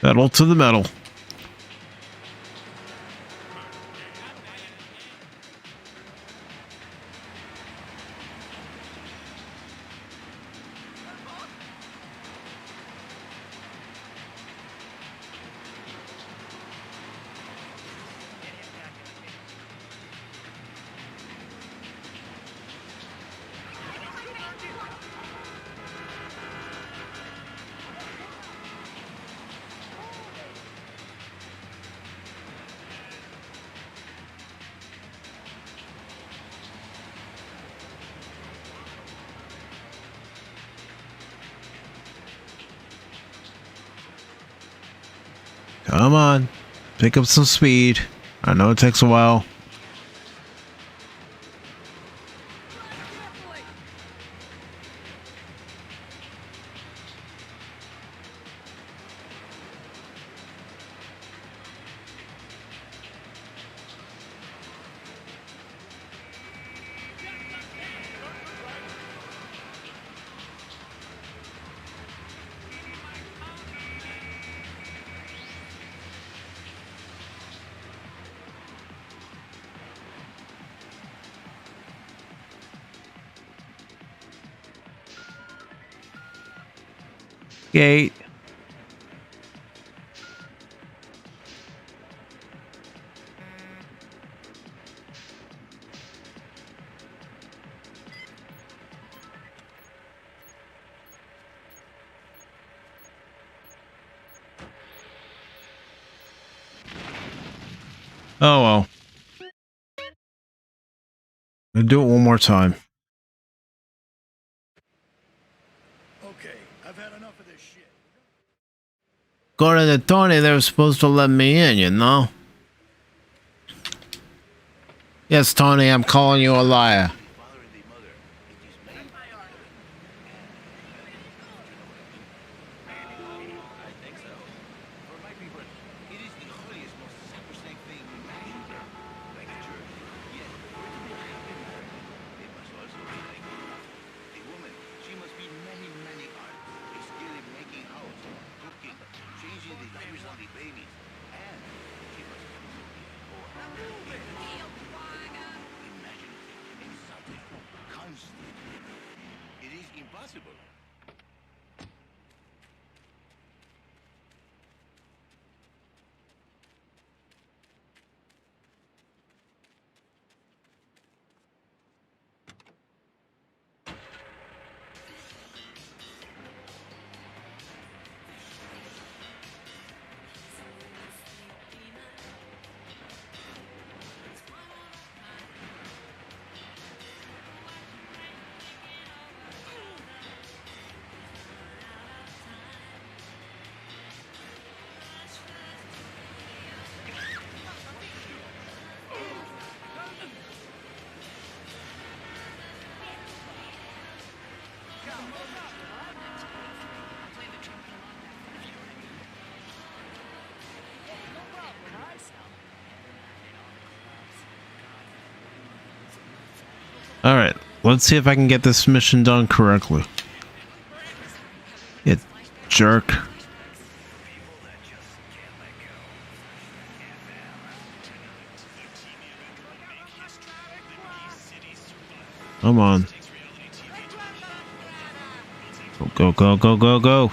Pedal to the metal. Come on. Pick up some speed. I know it takes a while. Gate. Oh well. I'll do it one more time. Okay, I've had enough of this shit. According to Tony, they were supposed to let me in, you know? Yes, Tony, I'm calling you a liar. Alright, let's see if I can get this mission done correctly. You jerk. Come on. Go, go, go, go, go.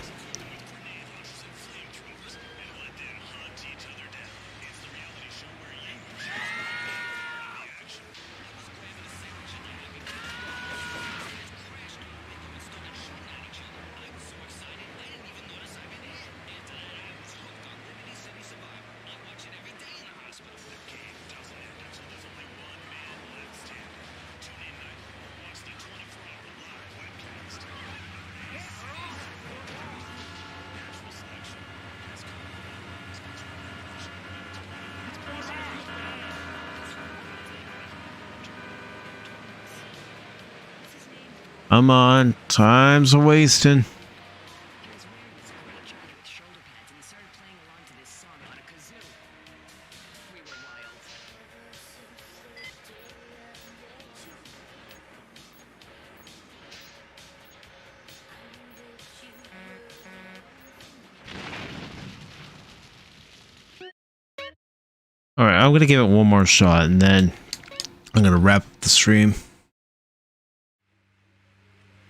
Come on, time's a wasting. Alright, I'm gonna give it one more shot and then I'm gonna wrap up the stream.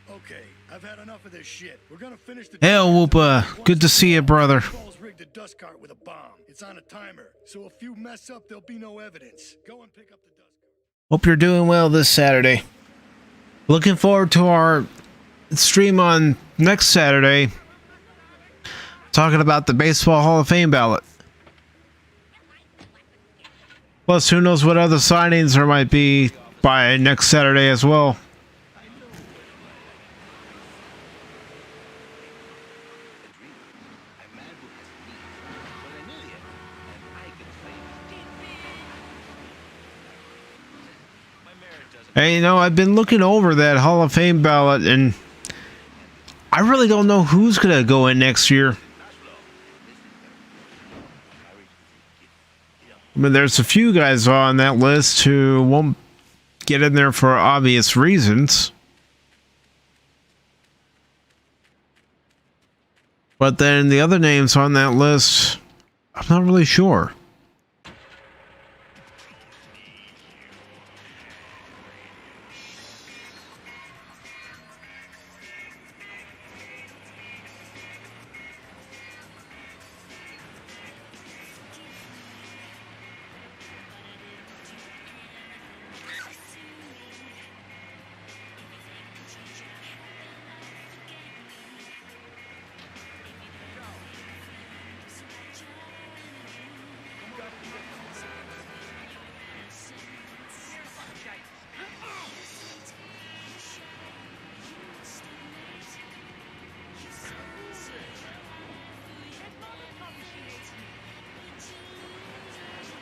Okay, I've had enough of this shit. We're gonna finish the. Hey, Whoopa, good to see you, brother. Rigged a dust cart with a bomb. It's on a timer, so if you mess up, there'll be no evidence. Go and pick up the dust cart. Hope you're doing well this Saturday. Looking forward to our stream on next Saturday, talking about the Baseball Hall of Fame ballot. Plus, who knows what other signings there might be by next Saturday as well. Hey, you know, I've been looking over that Hall of Fame ballot, and I really don't know who's going to go in next year. I mean, there's a few guys on that list who won't get in there for obvious reasons. But then the other names on that list, I'm not really sure.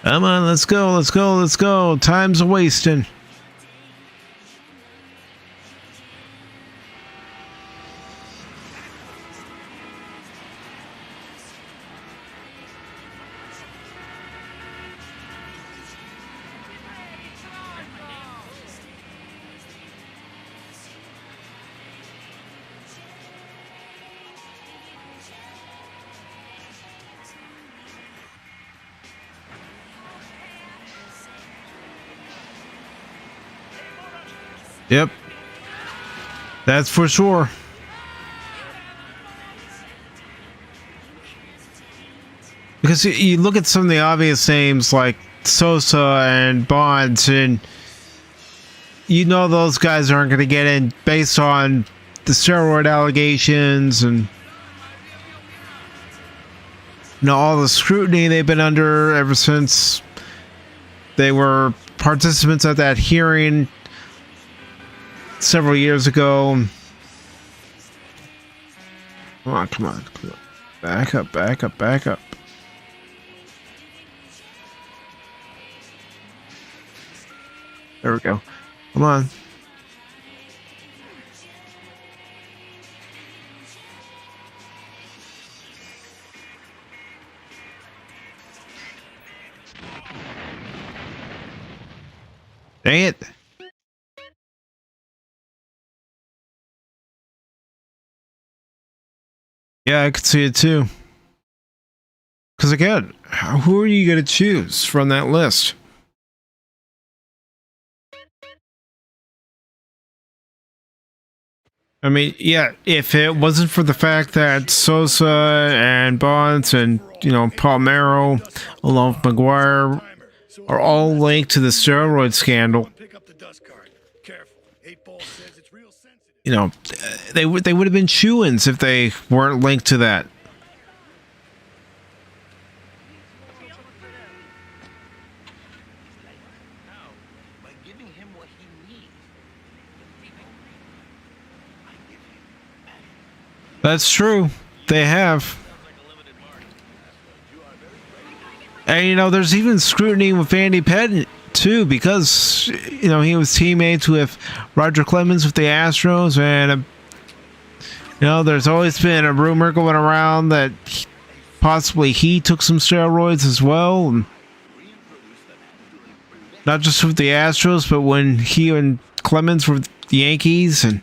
Come on, let's go, let's go, let's go. Time's a wasting. Yep. That's for sure. Because you look at some of the obvious names like Sosa and Bonds, and you know those guys aren't going to get in based on the steroid allegations and all the scrutiny they've been under ever since they were participants at that hearing several years ago. Come on, come on, come on. Back up, back up, back up. There we go. Come on. Dang it. Yeah, I could see it too. Because again, who are you going to choose from that list? I mean, yeah, if it wasn't for the fact that Sosa and Bonds and, Palmero, along with McGuire, are all linked to the steroid scandal, they would have been shoo-ins if they weren't linked to that. That's true. They have. And there's even scrutiny with Andy Pettit too, because he was teammates with Roger Clemens with the Astros, and there's always been a rumor going around that possibly he took some steroids as well, and not just with the Astros, but when he and Clemens were with the Yankees. And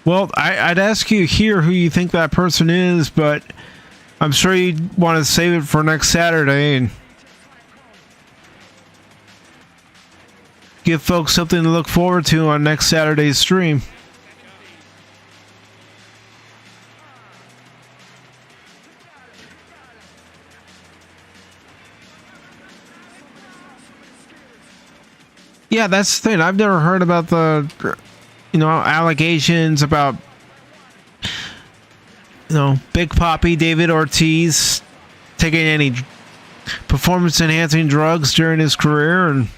well, I'd ask you here who you think that person is, but I'm sure you'd want to save it for next Saturday and give folks something to look forward to on next Saturday's stream. Yeah, that's the thing. I've never heard about the allegations about Big Papi David Ortiz taking any performance enhancing drugs during his career. And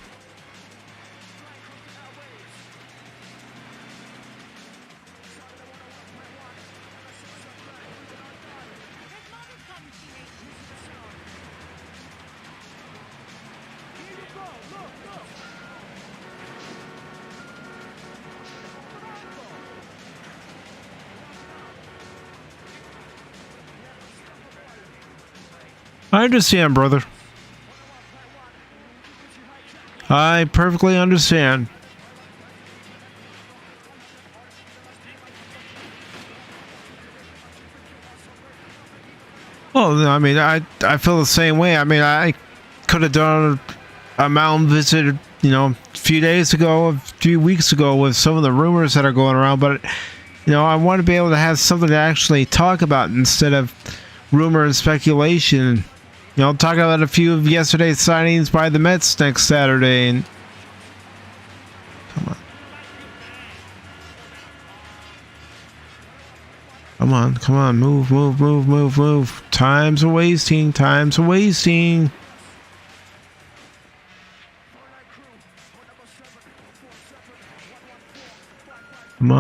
I understand, brother. I perfectly understand. Well, I mean, I feel the same way. I mean, I could have done a mountain visit, a few days ago, a few weeks ago with some of the rumors that are going around, but, I want to be able to have something to actually talk about instead of rumor and speculation. Talk about a few of yesterday's signings by the Mets next Saturday. And come Come on, come on, move, move, move, move, move. Time's a wasting, time's a wasting. Come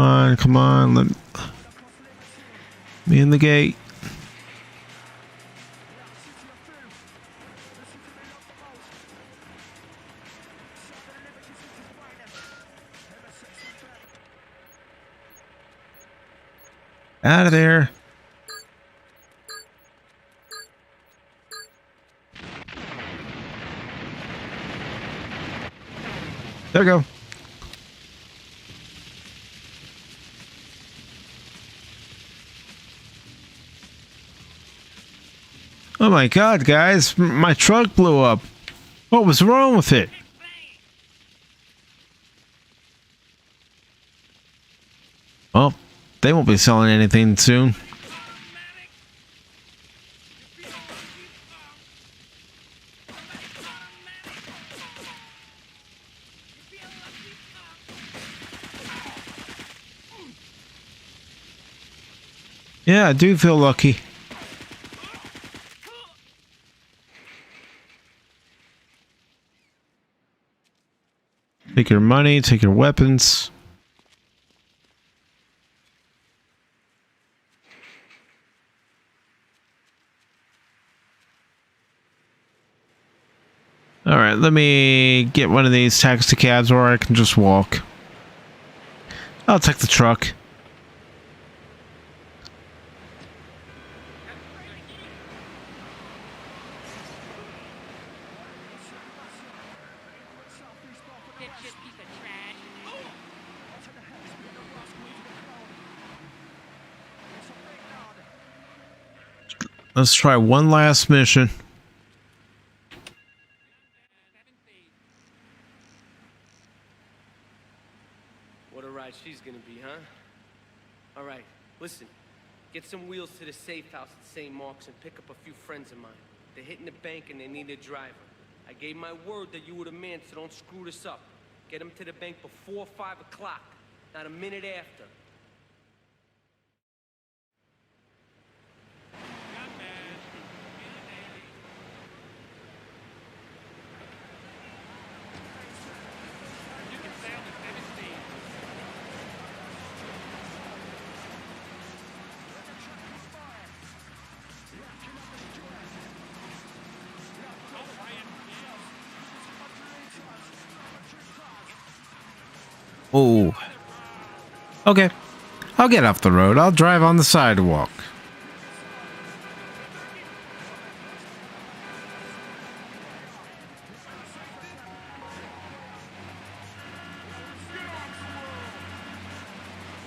on, let me in the gate. Out of there. There we go. Oh my god, guys, my truck blew up. What was wrong with it? Well, they won't be selling anything soon. Yeah, I do feel lucky. Take your money, take your weapons. Alright, let me get one of these taxi cabs or I can just walk. I'll take the truck. Let's try one last mission. What a ride she's gonna be, huh? All right, listen. Get some wheels to the safe house at St. Mark's and pick up a few friends of mine. They're hitting the bank and they need a driver. I gave my word that you were the man, so don't screw this up. Get them to the bank before 5 o'clock, not a minute after. Oh. Okay. I'll get off the road. I'll drive on the sidewalk.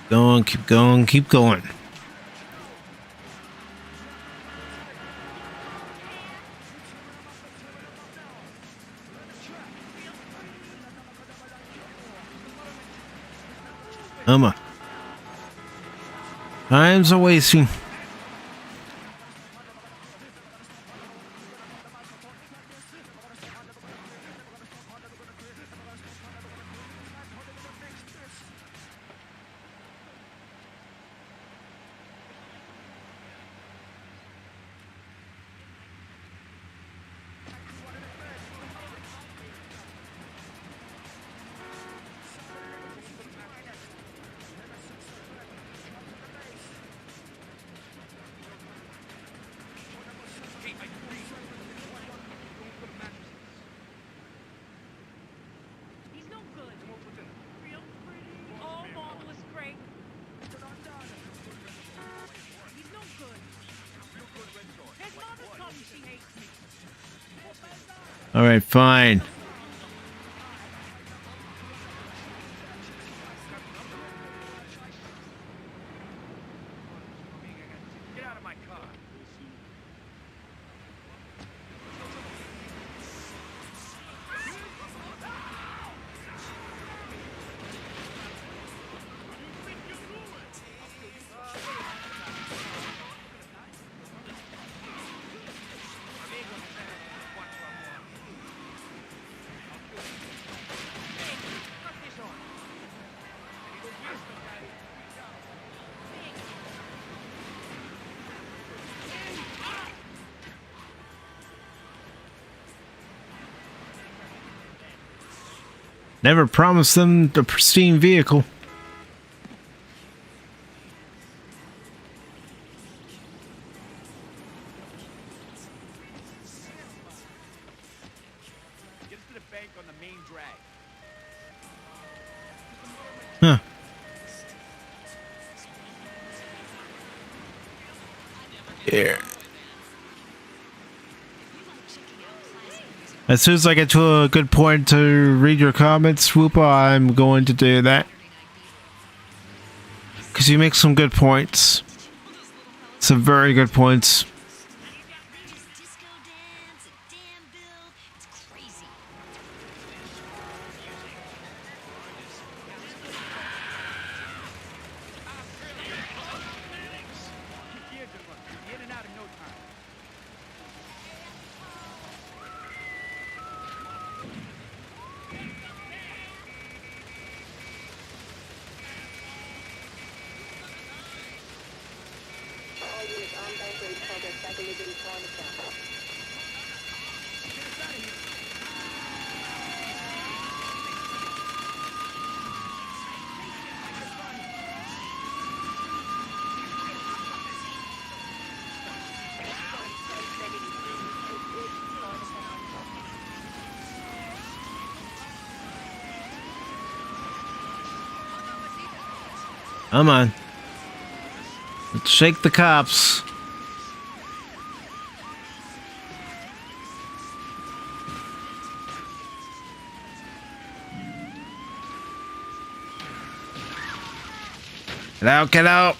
Going, keep going, keep going. Time's a wasting. All right, fine. Get out of my car. Never promised them a pristine vehicle. Get us to the bank on the main drag. Huh. Yeah. As soon as I get to a good point to read your comments, Swoopa, I'm going to do that. Because you make some good points. Some very good points. Come on. Let's shake the cops. Get out, get out.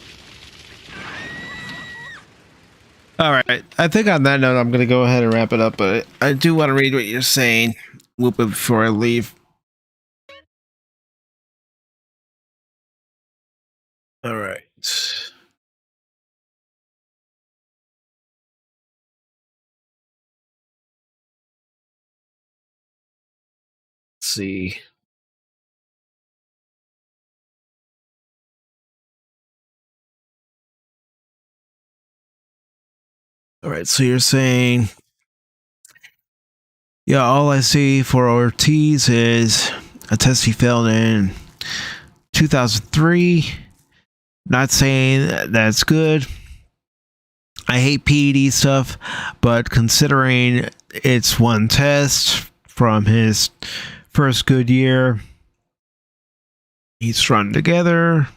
All right. I think on that note, I'm going to go ahead and wrap it up, but I do want to read what you're saying, Whoopa, before I leave. All right. Let's see. All right, so you're saying, yeah, all I see for Ortiz is a test he failed in 2003. Not saying that's good. I hate PED stuff, but considering it's one test from his first good year, he's strung together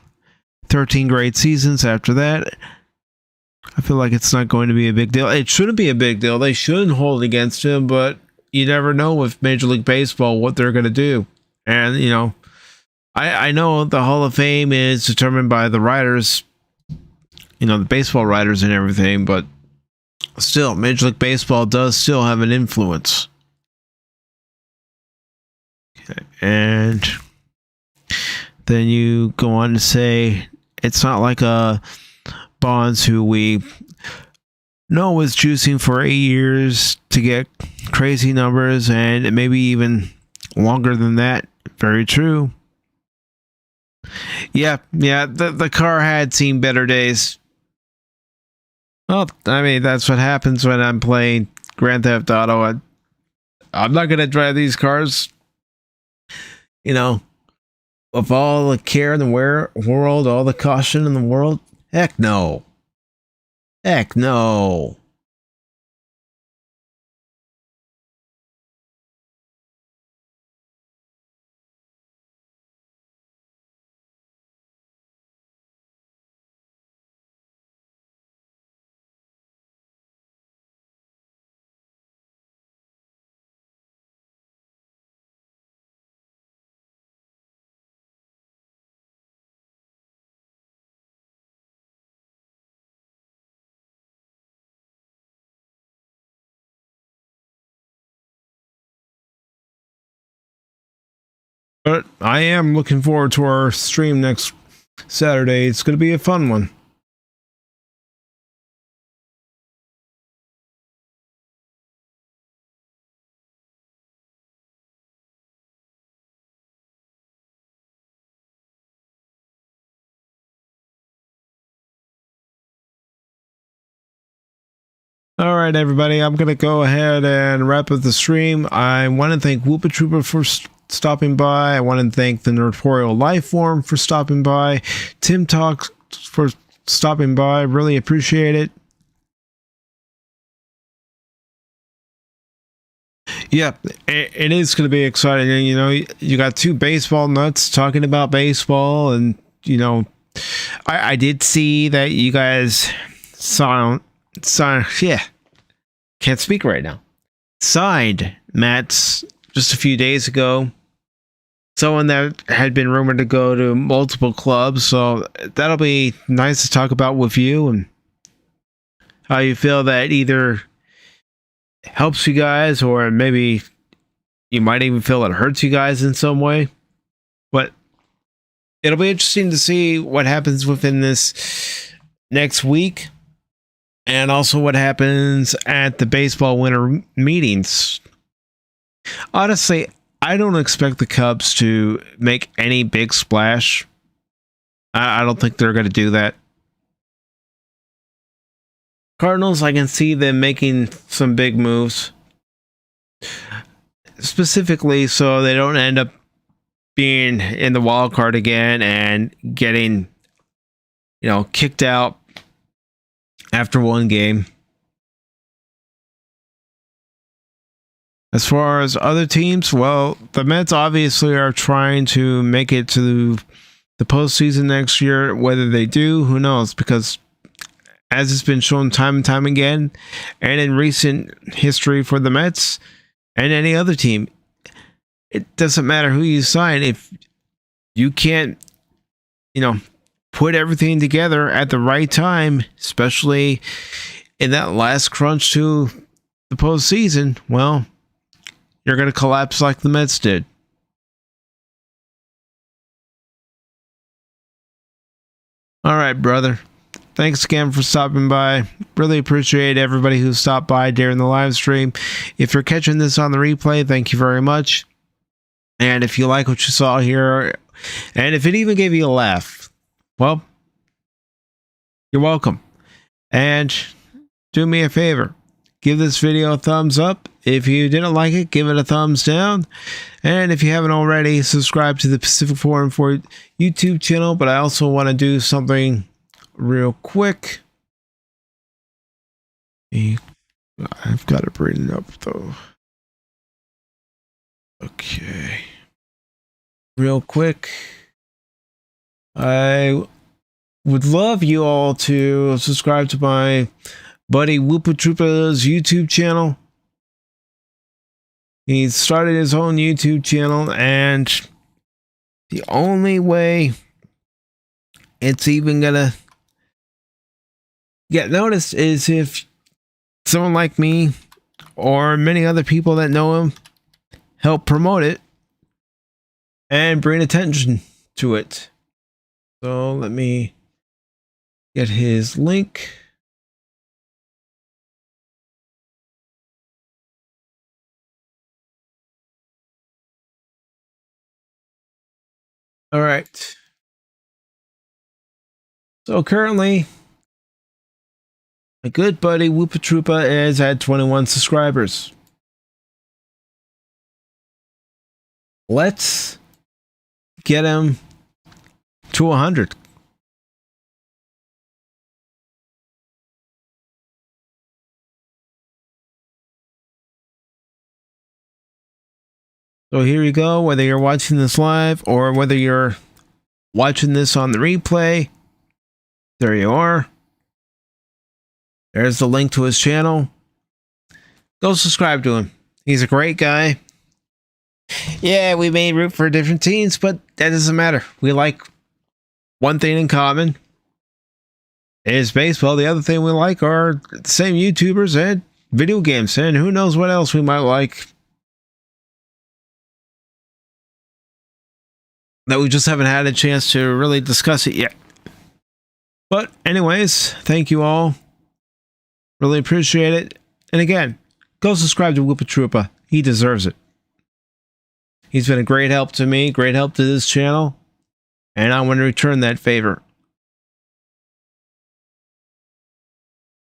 13 great seasons after that. I feel like it's not going to be a big deal. It shouldn't be a big deal. They shouldn't hold against him, but you never know with Major League Baseball what they're going to do. And, you know, I know the Hall of Fame is determined by the writers, you know, the baseball writers and everything, but still, Major League Baseball does still have an influence. Okay. And then you go on to say, it's not like a Bonds, who we know was juicing for 8 years to get crazy numbers, and maybe even longer than that. Very true. Yeah, the car had seen better days. Well, I mean, that's what happens when I'm playing Grand Theft Auto. I'm not going to drive these cars, you know, with all the care in the world, all the caution in the world. Heck no. Heck no. But I am looking forward to our stream next Saturday. It's going to be a fun one. All right, everybody. I'm going to go ahead and wrap up the stream. I want to thank Whoopa Trooper for stopping by. I want to thank the Notorial Lifeform for stopping by. Tim Talks for stopping by. Really appreciate it. Yeah, it is going to be exciting. And, you know, you got two baseball nuts talking about baseball. And, you know, I did see that you guys signed, yeah, can't speak right now. Signed Matt's just a few days ago. Someone that had been rumored to go to multiple clubs. So that'll be nice to talk about with you and how you feel that either helps you guys, or maybe you might even feel it hurts you guys in some way. But it'll be interesting to see what happens within this next week, and also what happens at the baseball winter meetings. Honestly, I don't expect the Cubs to make any big splash. I don't think they're going to do that. Cardinals, I can see them making some big moves. Specifically so they don't end up being in the wild card again and getting, you know, kicked out after one game. As far as other teams, well, the Mets obviously are trying to make it to the postseason next year. Whether they do, who knows? Because as it's been shown time and time again, and in recent history for the Mets and any other team, it doesn't matter who you sign. If you can't, you know, put everything together at the right time, especially in that last crunch to the postseason, well, you're going to collapse like the Mets did. All right, brother. Thanks again for stopping by. Really appreciate everybody who stopped by during the live stream. If you're catching this on the replay, thank you very much. And if you like what you saw here, and if it even gave you a laugh, well, you're welcome. And do me a favor. Give this video a thumbs up. If you didn't like it, give it a thumbs down. And if you haven't already, subscribe to the Pacific414 YouTube channel. But I also want to do something real quick. I've got to bring it up though. Okay. Real quick. I would love you all to subscribe to my buddy Whoopa Troopa's YouTube channel. He started his own YouTube channel, and the only way it's even gonna get noticed is if someone like me or many other people that know him help promote it and bring attention to it. So let me get his link. All right. So currently, my good buddy Whoopa Troopa is at 21 subscribers. Let's get him to 100. So here you go, whether you're watching this live or whether you're watching this on the replay, there you are. There's the link to his channel. Go subscribe to him. He's a great guy. Yeah, we may root for different teams, but that doesn't matter. We like one thing in common. Is baseball. The other thing we like are the same YouTubers and video games, and who knows what else we might like that we just haven't had a chance to really discuss it yet. But anyways, thank you all. Really appreciate it. And again, go subscribe to Whoopa Troopa. He deserves it. He's been a great help to me, great help to this channel, and I want to return that favor.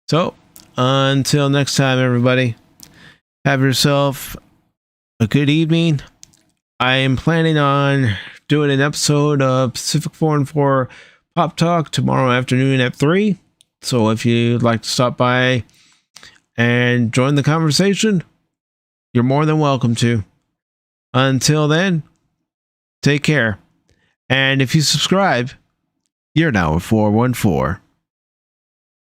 So, until next time, everybody, have yourself a good evening, I am planning on doing an episode of Pacific414 Pop Talk tomorrow afternoon at 3. So if you'd like to stop by and join the conversation, you're more than welcome to. Until then, take care. And if you subscribe, you're now a 414.